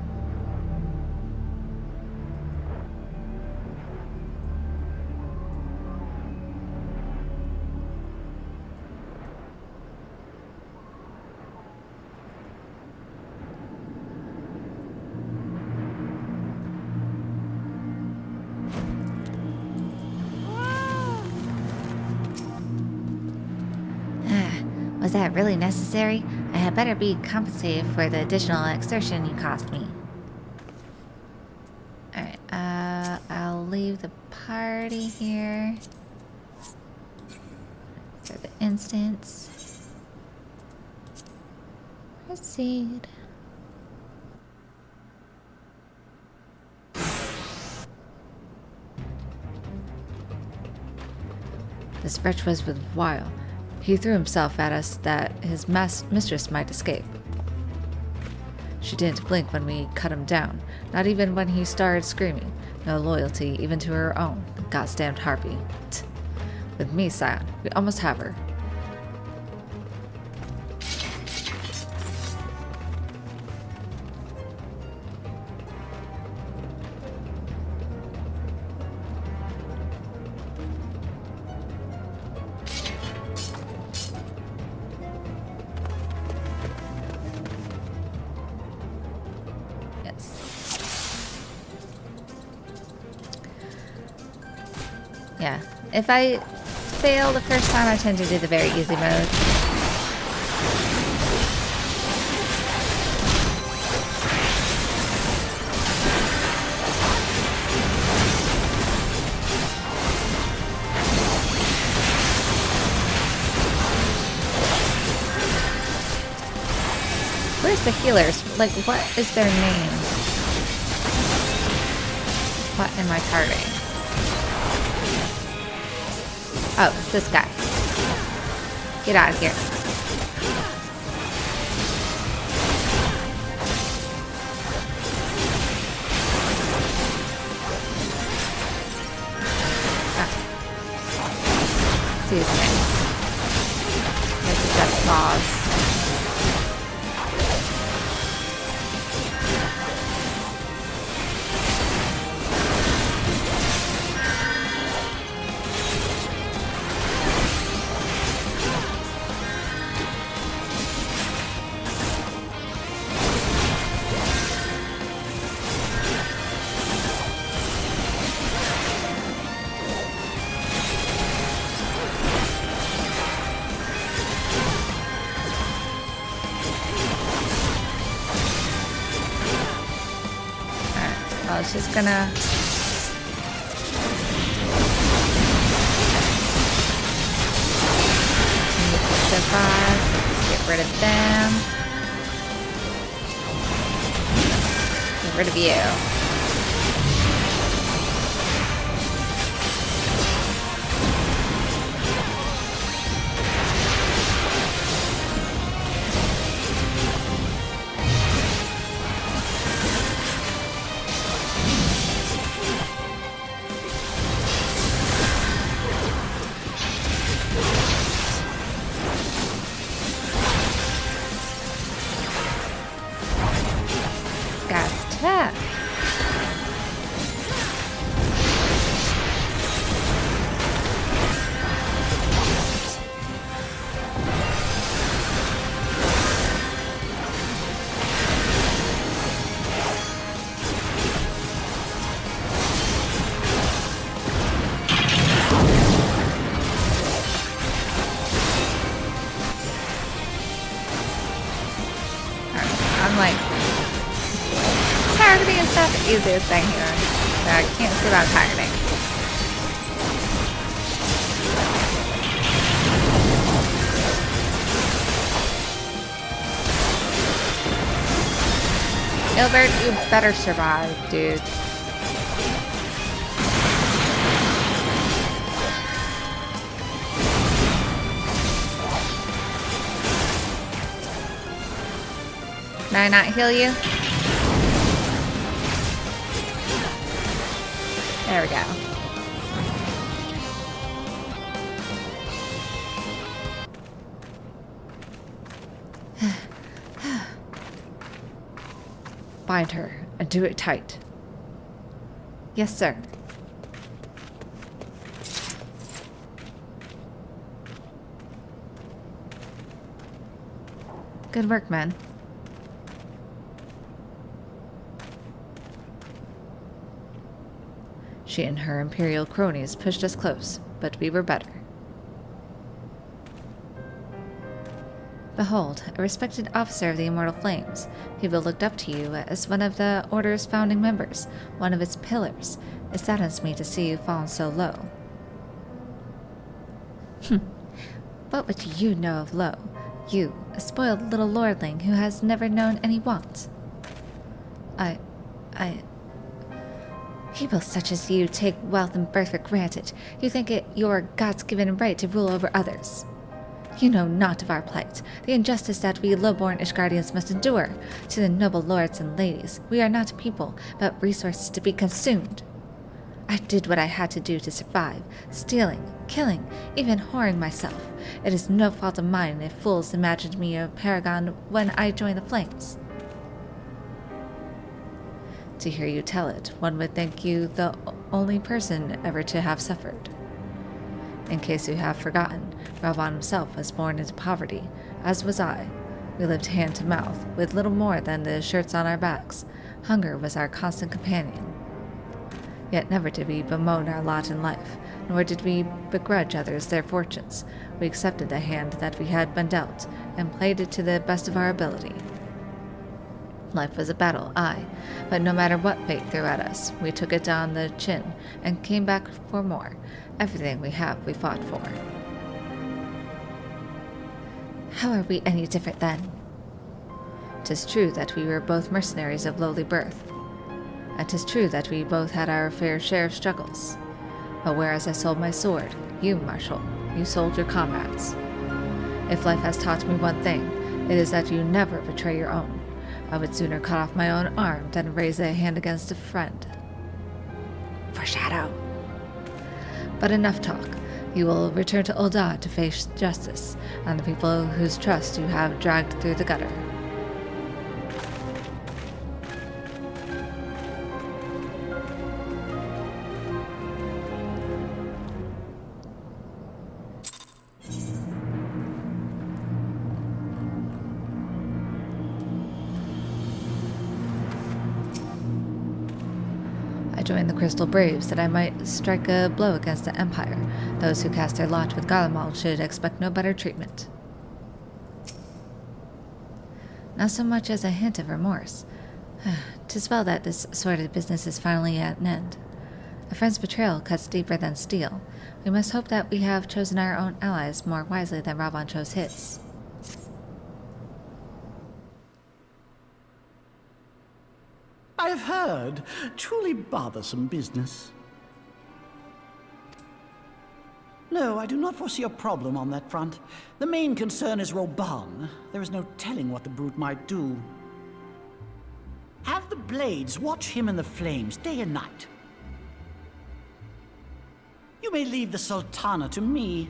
Was that really necessary? I had better be compensated for the additional exertion you cost me. Alright, I'll leave the party here for the instance. Proceed. This wretch was with Weil. He threw himself at us that his mistress might escape. She didn't blink when we cut him down, not even when he started screaming. No loyalty even to her own, goddamned harpy. With me, Scion, we almost have her. Yeah, if I fail the first time, I tend to do the very easy mode. Where's the healers? Like, what is their name? What am I targeting? Oh, it's this guy. Get out of here. Ah. See these things. There's the death claws. I was just gonna survive. Let's get rid of them. Get rid of you. not the easiest thing here. But I can't see about targeting. Gilbert, you better survive, dude. Can I not heal you? There we go. Bind her and do it tight. Yes, sir. Good work, man. She and her Imperial cronies pushed us close, but we were better. Behold, a respected officer of the Immortal Flames. People looked up to you as one of the Order's founding members, one of its pillars. It saddens me to see you fallen so low. What would you know of low? You, a spoiled little lordling who has never known any want. People such as you take wealth and birth for granted. You think it your God's-given right to rule over others. You know not of our plight, the injustice that we low-born Ishgardians must endure. To the noble lords and ladies, we are not people, but resources to be consumed. I did what I had to do to survive, stealing, killing, even whoring myself. It is no fault of mine if fools imagined me a paragon when I joined the Flames. To hear you tell it, one would think you the only person ever to have suffered. In case you have forgotten, Ravan himself was born into poverty, as was I. We lived hand to mouth, with little more than the shirts on our backs. Hunger was our constant companion. Yet never did we bemoan our lot in life, nor did we begrudge others their fortunes. We accepted the hand that we had been dealt, and played it to the best of our ability. Life was a battle, aye, but no matter what fate threw at us, we took it down the chin and came back for more. Everything we have, we fought for. How are we any different then? 'Tis true that we were both mercenaries of lowly birth, and 'tis true that we both had our fair share of struggles. But whereas I sold my sword, you, Marshal, you sold your comrades. If life has taught me one thing, it is that you never betray your own. I would sooner cut off my own arm than raise a hand against a friend. Foreshadow. But enough talk. You will return to Ul'dah to face justice, and the people whose trust you have dragged through the gutter. I joined the Crystal Braves that I might strike a blow against the Empire. Those who cast their lot with Garlemald should expect no better treatment. Not so much as a hint of remorse. 'Tis well that this sordid business is finally at an end. A friend's betrayal cuts deeper than steel. We must hope that we have chosen our own allies more wisely than Ravan chose his. I have heard. Truly bothersome business. No, I do not foresee a problem on that front. The main concern is Roban. There is no telling what the brute might do. Have the Blades watch him in the flames day and night. You may leave the Sultana to me.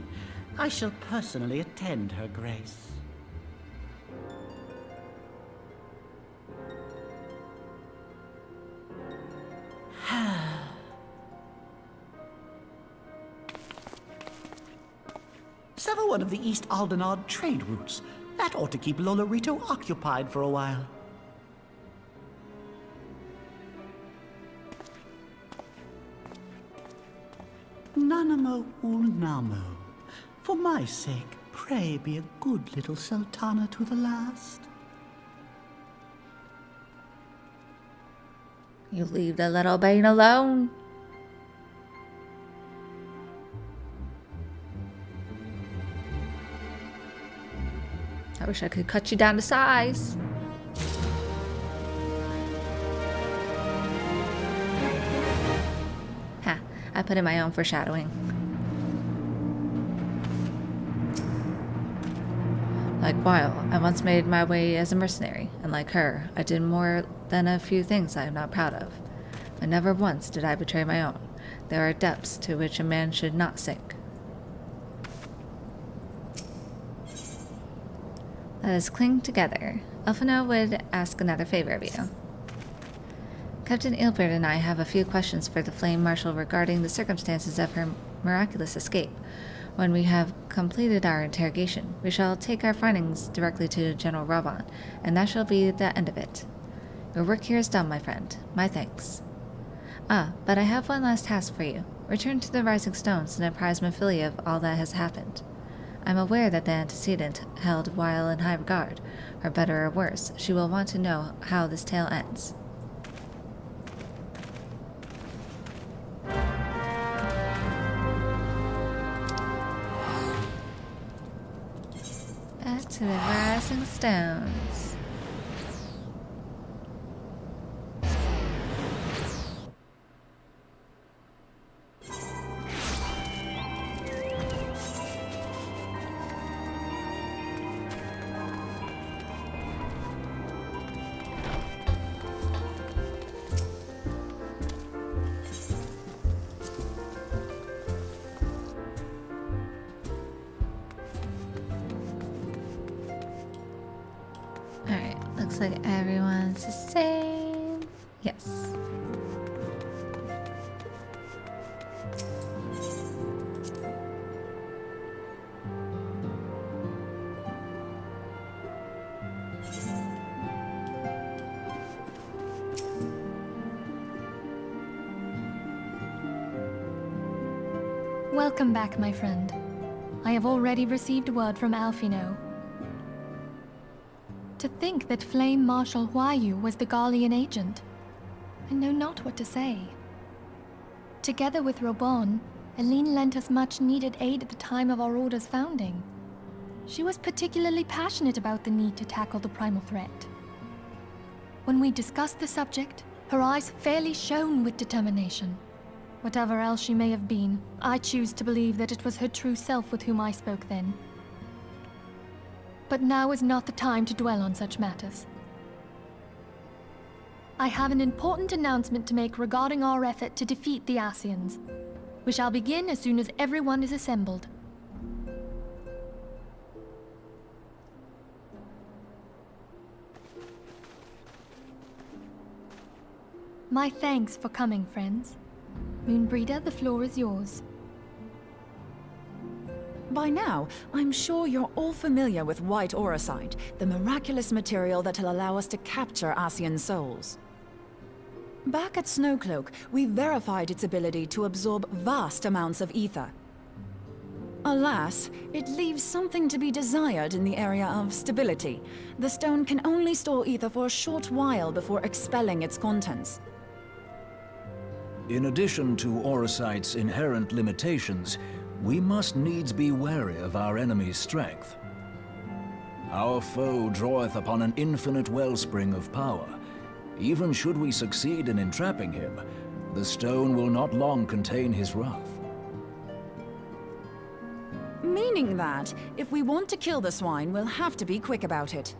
I shall personally attend her grace. Sever one of the East Aldenard trade routes. That ought to keep Lolorito occupied for a while. Nanamo Ulnamo. For my sake, pray be a good little Sultana to the last. You leave the little Bane alone. I wish I could cut you down to size. Ha, I put in my own foreshadowing. Like Weil, I once made my way as a mercenary, and like her, I did more than a few things I am not proud of. But never once did I betray my own. There are depths to which a man should not sink. Let us cling together. Elfina would ask another favor of you. Captain Ilbert and I have a few questions for the Flame Marshal regarding the circumstances of her miraculous escape. When we have completed our interrogation, we shall take our findings directly to General Raban, and that shall be the end of it. Your work here is done, my friend. My thanks. But I have one last task for you. Return to the Rising Stones and apprise Mephilia of all that has happened. I'm aware that the antecedent held Weil in high regard. For better or worse, she will want to know how this tale ends. Back to the Rising Stones. Looks like everyone's the same. Yes. Welcome back, my friend. I have already received word from Alfino. To think that Flame Marshal Huayu was the Garlean agent. I know not what to say. Together with Robon, Aline lent us much-needed aid at the time of our Order's founding. She was particularly passionate about the need to tackle the primal threat. When we discussed the subject, her eyes fairly shone with determination. Whatever else she may have been, I choose to believe that it was her true self with whom I spoke then. But now is not the time to dwell on such matters. I have an important announcement to make regarding our effort to defeat the Ascians. We shall begin as soon as everyone is assembled. My thanks for coming, friends. Moonbreeder, the floor is yours. By now, I'm sure you're all familiar with White Auracite, the miraculous material that'll allow us to capture Ascian souls. Back at Snowcloak, we verified its ability to absorb vast amounts of ether. Alas, it leaves something to be desired in the area of stability. The stone can only store ether for a short while before expelling its contents. In addition to Auracite's inherent limitations, we must needs be wary of our enemy's strength. Our foe draweth upon an infinite wellspring of power. Even should we succeed in entrapping him, the stone will not long contain his wrath. Meaning that, if we want to kill the swine, we'll have to be quick about it.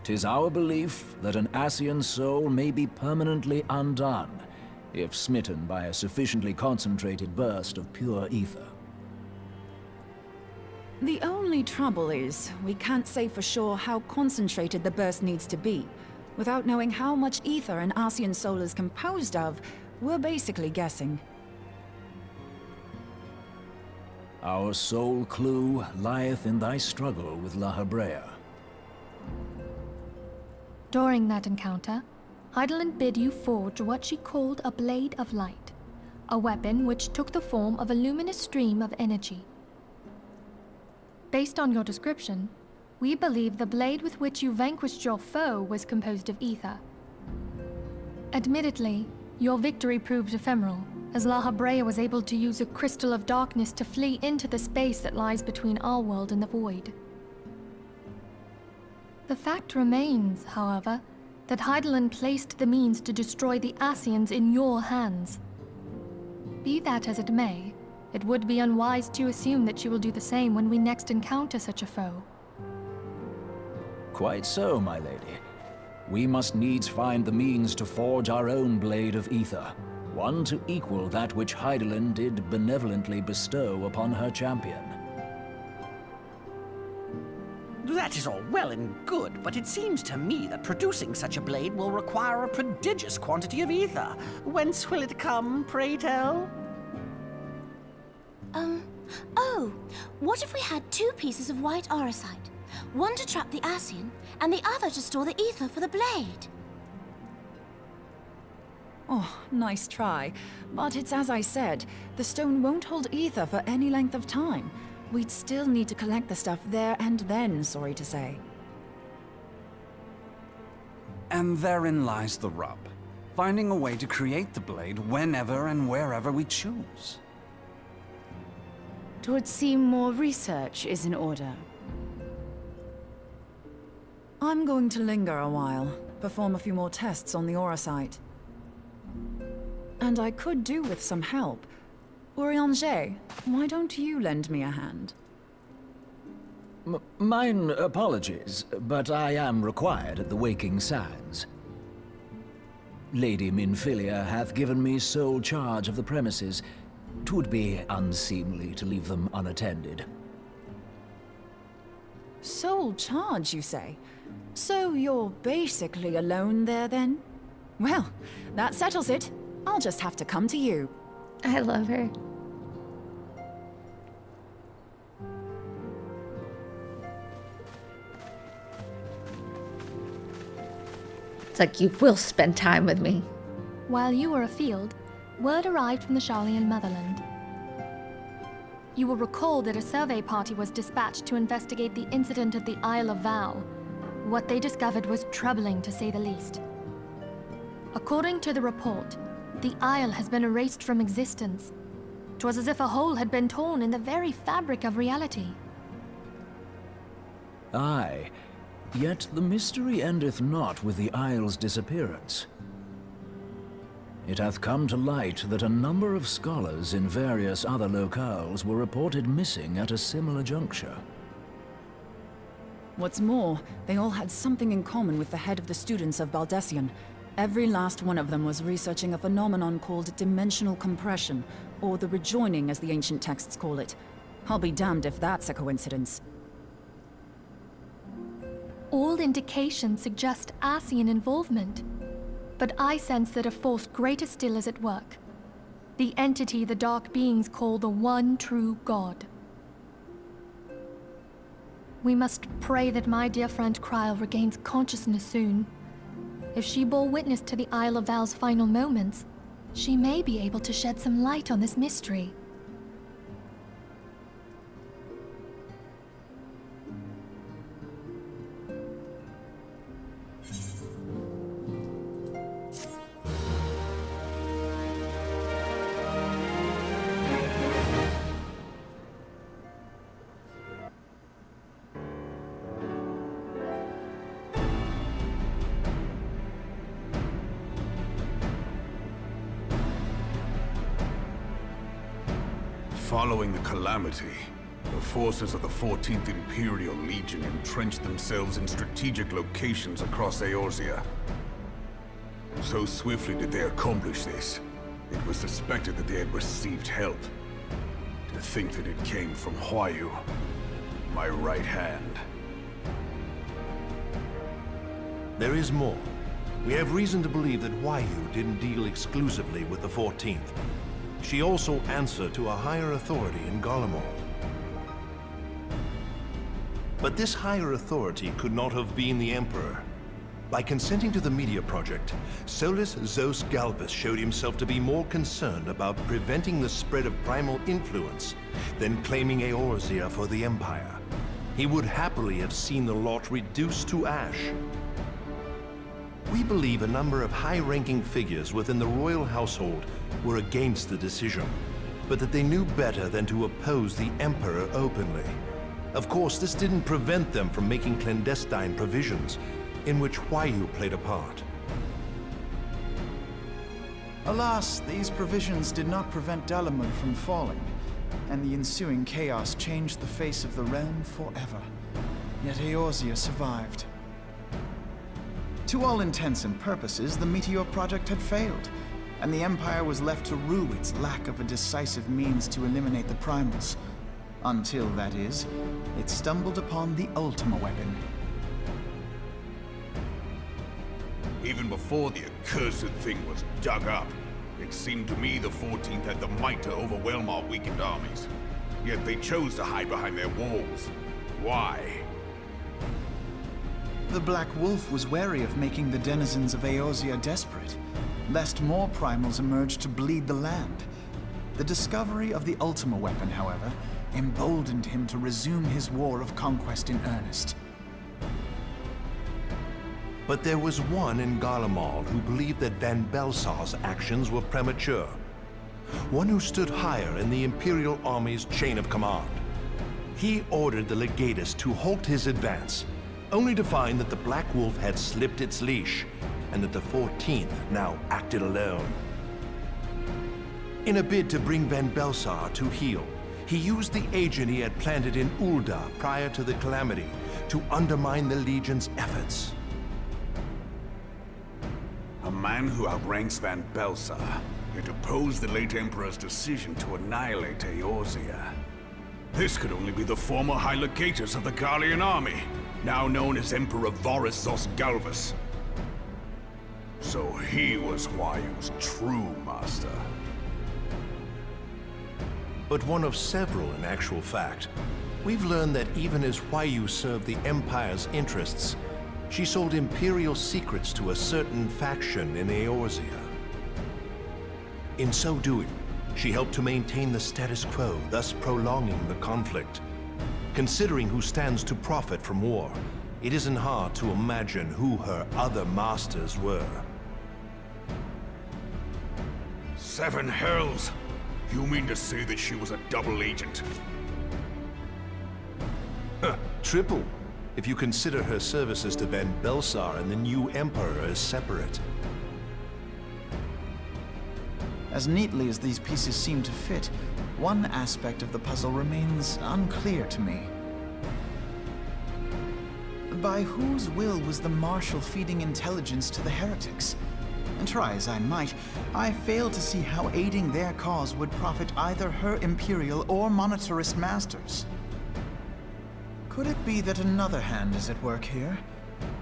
'Tis our belief that an Ascian soul may be permanently undone, if smitten by a sufficiently concentrated burst of pure ether. The only trouble is, we can't say for sure how concentrated the burst needs to be. Without knowing how much ether an Ascian soul is composed of, we're basically guessing. Our sole clue lieth in thy struggle with La Hebrea. During that encounter, Heidelin bid you forge what she called a Blade of Light, a weapon which took the form of a luminous stream of energy. Based on your description, we believe the blade with which you vanquished your foe was composed of ether. Admittedly, your victory proved ephemeral, as La Habrea was able to use a crystal of darkness to flee into the space that lies between our world and the void. The fact remains, however, that Hydaelyn placed the means to destroy the Ascians in your hands. Be that as it may, it would be unwise to assume that she will do the same when we next encounter such a foe. Quite so, my lady. We must needs find the means to forge our own blade of ether, one to equal that which Hydaelyn did benevolently bestow upon her champion. That is all well and good, but it seems to me that producing such a blade will require a prodigious quantity of ether. Whence will it come, pray tell? Oh, what if we had 2 pieces of white auricite? One to trap the Ascian, and the other to store the ether for the blade. Oh, nice try. But it's as I said, the stone won't hold ether for any length of time. We'd still need to collect the stuff there and then, sorry to say. And therein lies the rub. Finding a way to create the blade whenever and wherever we choose. It would seem more research is in order. I'm going to linger a while, perform a few more tests on the auricite. And I could do with some help. Urianger, why don't you lend me a hand? Mine apologies, but I am required at the Waking Sands. Lady Minfilia hath given me sole charge of the premises. 'Twould be unseemly to leave them unattended. Sole charge, you say? So you're basically alone there, then? Well, that settles it. I'll just have to come to you. I love her. It's like, you will spend time with me. While you were afield, word arrived from the Sharlayan motherland. You will recall that a survey party was dispatched to investigate the incident at the Isle of Vow. What they discovered was troubling, to say the least. According to the report, the Isle has been erased from existence. 'Twas as if a hole had been torn in the very fabric of reality. Aye, yet the mystery endeth not with the Isle's disappearance. It hath come to light that a number of scholars in various other locales were reported missing at a similar juncture. What's more, they all had something in common with the head of the students of Baldessian. Every last one of them was researching a phenomenon called dimensional compression, or the rejoining as the ancient texts call it. I'll be damned if that's a coincidence. All indications suggest Ascian involvement, but I sense that a force greater still is at work. The entity the Dark Beings call the One True God. We must pray that my dear friend Kryl regains consciousness soon. If she bore witness to the Isle of Val's final moments, she may be able to shed some light on this mystery. Following the calamity, the forces of the 14th Imperial Legion entrenched themselves in strategic locations across Eorzea. So swiftly did they accomplish this, it was suspected that they had received help. To think that it came from Huayu, my right hand. There is more. We have reason to believe that Huayu didn't deal exclusively with the 14th. She also answered to a higher authority in Garlemald. But this higher authority could not have been the Emperor. By consenting to the media project, Solus Zos Galvus showed himself to be more concerned about preventing the spread of primal influence than claiming Eorzea for the Empire. He would happily have seen the lot reduced to ash. We believe a number of high-ranking figures within the royal household were against the decision, but that they knew better than to oppose the Emperor openly. Of course, this didn't prevent them from making clandestine provisions, in which Huayu played a part. Alas, these provisions did not prevent Dalamud from falling, and the ensuing chaos changed the face of the realm forever. Yet Eorzea survived. To all intents and purposes, the Meteor Project had failed, and the Empire was left to rue its lack of a decisive means to eliminate the Primals. Until, that is, it stumbled upon the Ultima weapon. Even before the accursed thing was dug up, it seemed to me the 14th had the might to overwhelm our weakened armies. Yet they chose to hide behind their walls. Why? The Black Wolf was wary of making the denizens of Eorzea desperate, lest more primals emerge to bleed the land. The discovery of the Ultima weapon, however, emboldened him to resume his war of conquest in earnest. But there was one in Garlemald who believed that Van Belsar's actions were premature. One who stood higher in the Imperial Army's chain of command. He ordered the Legatus to halt his advance, only to find that the Black Wolf had slipped its leash, and that the 14th now acted alone. In a bid to bring Van Belsar to heel, he used the agent he had planted in Ul'dah prior to the Calamity to undermine the Legion's efforts. A man who outranks Van Belsar, yet opposed the late Emperor's decision to annihilate Eorzea. This could only be the former High Legatus of the Garlean army, now known as Emperor Varus Zosgalvus. So he was Huayu's true master. But one of several in actual fact. We've learned that even as Huayu served the Empire's interests, she sold Imperial secrets to a certain faction in Eorzea. In so doing, she helped to maintain the status quo, thus prolonging the conflict. Considering who stands to profit from war, it isn't hard to imagine who her other masters were. 7 hells! You mean to say that she was a double agent? Triple, if you consider her services to Van Belsar and the new Emperor as separate. As neatly as these pieces seem to fit, one aspect of the puzzle remains unclear to me. By whose will was the Marshal feeding intelligence to the heretics? And try as I might, I fail to see how aiding their cause would profit either her Imperial or Monetarist masters. Could it be that another hand is at work here?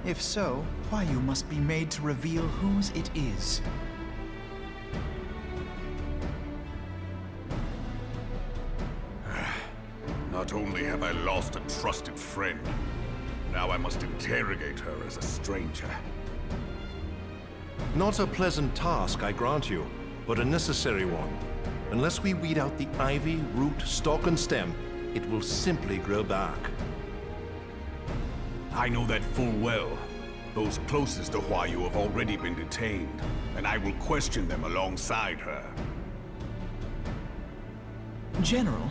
If so, Huayu must be made to reveal whose it is. Not only have I lost a trusted friend, now I must interrogate her as a stranger. Not a pleasant task, I grant you, but a necessary one. Unless we weed out the ivy, root, stalk, and stem, it will simply grow back. I know that full well. Those closest to Huayu have already been detained, and I will question them alongside her. General,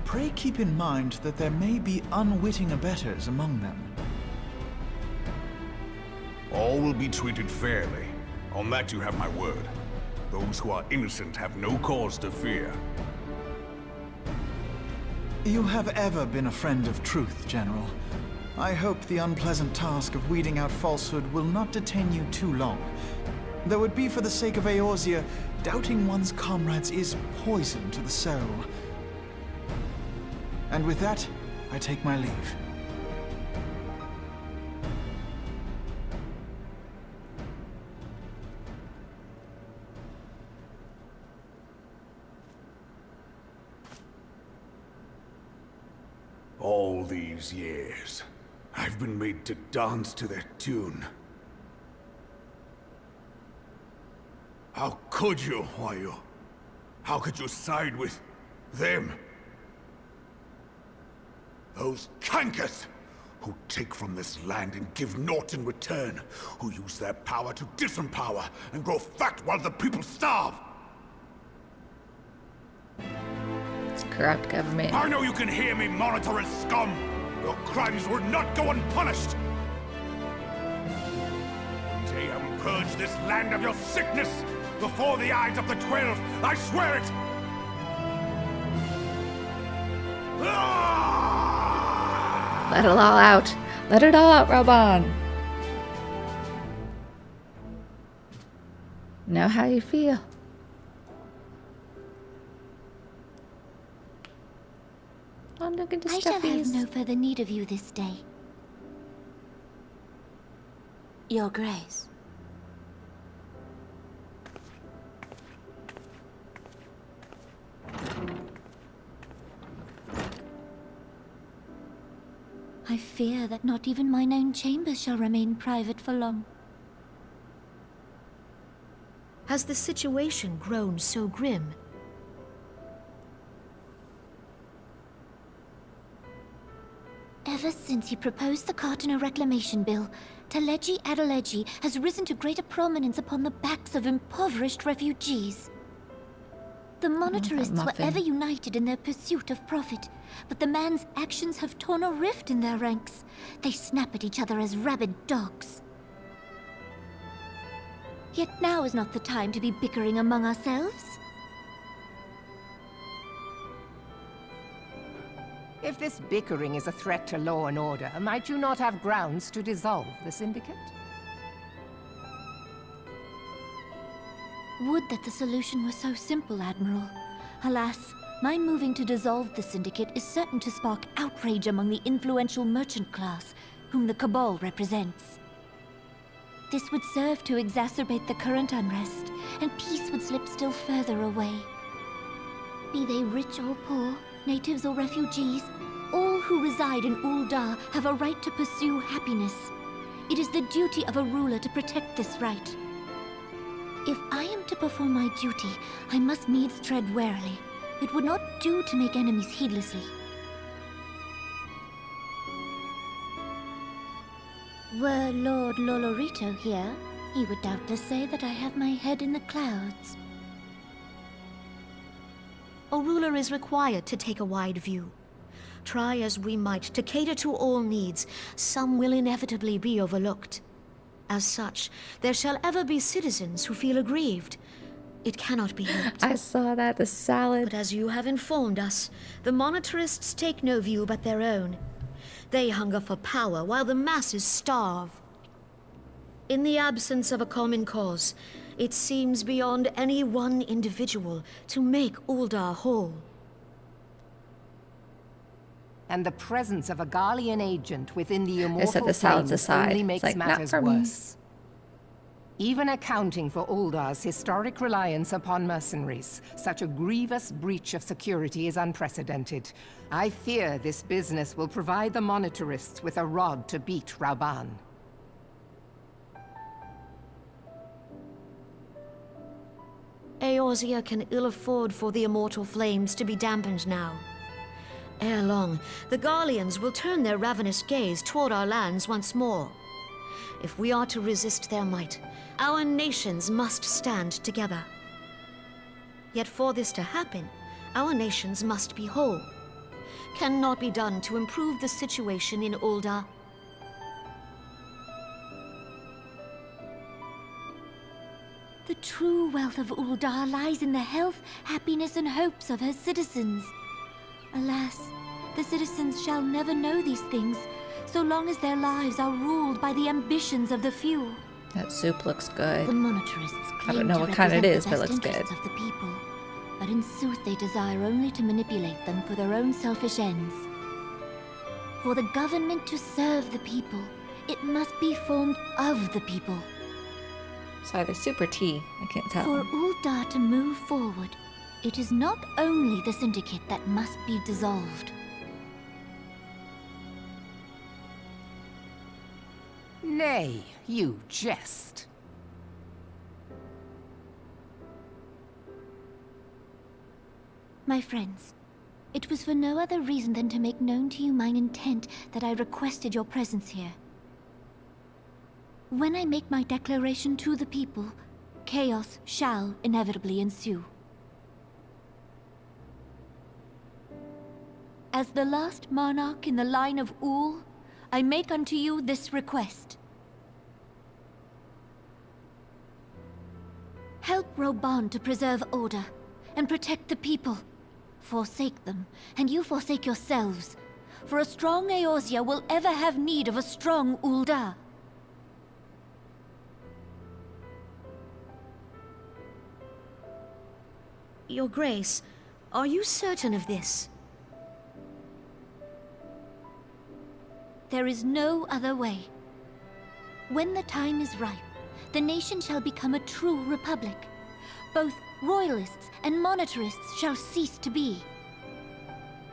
pray keep in mind that there may be unwitting abettors among them. All will be treated fairly. On that you have my word. Those who are innocent have no cause to fear. You have ever been a friend of truth, General. I hope the unpleasant task of weeding out falsehood will not detain you too long. Though it be for the sake of Eorzea, doubting one's comrades is poison to the soul. And with that, I take my leave. All these years, I've been made to dance to their tune. How could you, Huayu? How could you side with them? Those cankers! who take from this land and give naught in return, who use their power to disempower and grow fat while the people starve. It's corrupt government. I know you can hear me, monitoring scum. Your crimes will not go unpunished. Tayum, purge this land of your sickness before the eyes of the 12. I swear it. Let it all out. Let it all out, Raban. Know how you feel. Oh, look at the I shall have stuffies. no further need of you this day. Your Grace. I fear that not even mine own chambers shall remain private for long. Has the situation grown so grim? Ever since he proposed the Cartiner Reclamation Bill, Teleji Adeleji has risen to greater prominence upon the backs of impoverished refugees. The monitorists were ever united in their pursuit of profit, but the man's actions have torn a rift in their ranks. They snap at each other as rabid dogs. Yet now is not the time to be bickering among ourselves. If this bickering is a threat to law and order, might you not have grounds to dissolve the Syndicate? Would that the solution were so simple, Admiral. Alas, my moving to dissolve the Syndicate is certain to spark outrage among the influential merchant class, whom the Cabal represents. This would serve to exacerbate the current unrest, and peace would slip still further away. Be they rich or poor, natives or refugees, all who reside in Ul'dah have a right to pursue happiness. It is the duty of a ruler to protect this right. If I am to perform my duty, I must needs tread warily. It would not do to make enemies heedlessly. Were Lord Lolorito here, he would doubtless say that I have my head in the clouds. A ruler is required to take a wide view. Try as we might to cater to all needs, some will inevitably be overlooked. As such, there shall ever be citizens who feel aggrieved. It cannot be helped. I saw that, the salad. But as you have informed us, the monitorists take no view but their own. They hunger for power while the masses starve. In the absence of a common cause, it seems beyond any one individual to make Ul'dah whole. And the presence of a Garlean agent within the I set immortal the salads flames aside. only It's makes like, not matters for me. worse. Even accounting for Ul'dah's historic reliance upon mercenaries, such a grievous breach of security is unprecedented. I fear this business will provide the monitorists with a rod to beat Raban. Eorzea can ill afford for the immortal flames to be dampened now. Ere long, the Garleans will turn their ravenous gaze toward our lands once more. If we are to resist their might, our nations must stand together. Yet for this to happen, our nations must be whole. Cannot be done to improve the situation in Ul'dah. The true wealth of Ul'dah lies in the health, happiness, and hopes of her citizens. Alas, the citizens shall never know these things, so long as their lives are ruled by the ambitions of the few. That soup looks good. The monitorists claim I don't know to what kind it represent is, the but it best looks good. interests of the people, but in sooth they desire only to manipulate them for their own selfish ends. For the government to serve the people, it must be formed of the people. It's either soup or tea. I can't tell. For Ul'dah to move forward, it is not only the Syndicate that must be dissolved. Nay, you jest. My friends, It was for no other reason than to make known to you mine intent that I requested your presence here. When I make my declaration to the people, chaos shall inevitably ensue. As the last monarch in the line of Ul, I make unto you this request. Help Roban to preserve order and protect the people. Forsake them, and you forsake yourselves. For a strong Eorzea will ever have need of a strong Ul'dah. Your Grace, are you certain of this? There is no other way. When the time is ripe, the nation shall become a true republic. Both royalists and monetarists shall cease to be.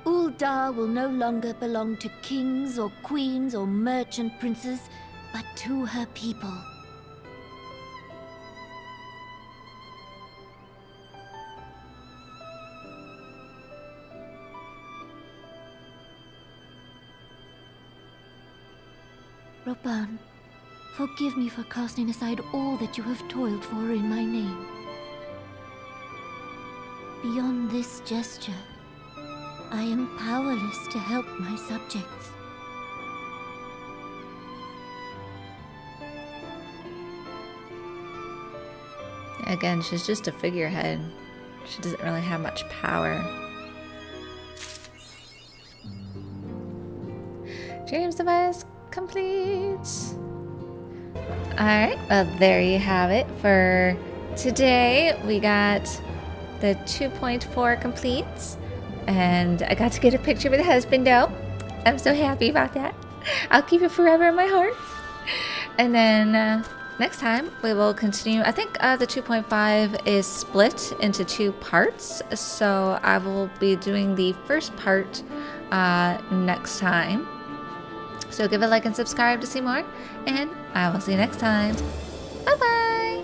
Ul'dah will no longer belong to kings or queens or merchant princes, but to her people. Roban, forgive me for casting aside all that you have toiled for in my name. Beyond this gesture, I am powerless to help my subjects. Again, she's just a figurehead. She doesn't really have much power. Dreams device complete. Alright, well there you have it for today. We got the 2.4 complete, and I got to get a picture with husbando. I'm so happy about that. I'll keep it forever in my heart. And then next time we will continue. I think the 2.5 is split into 2 parts, so I will be doing the first part next time. So give a like and subscribe to see more, and I will see you next time. Bye bye.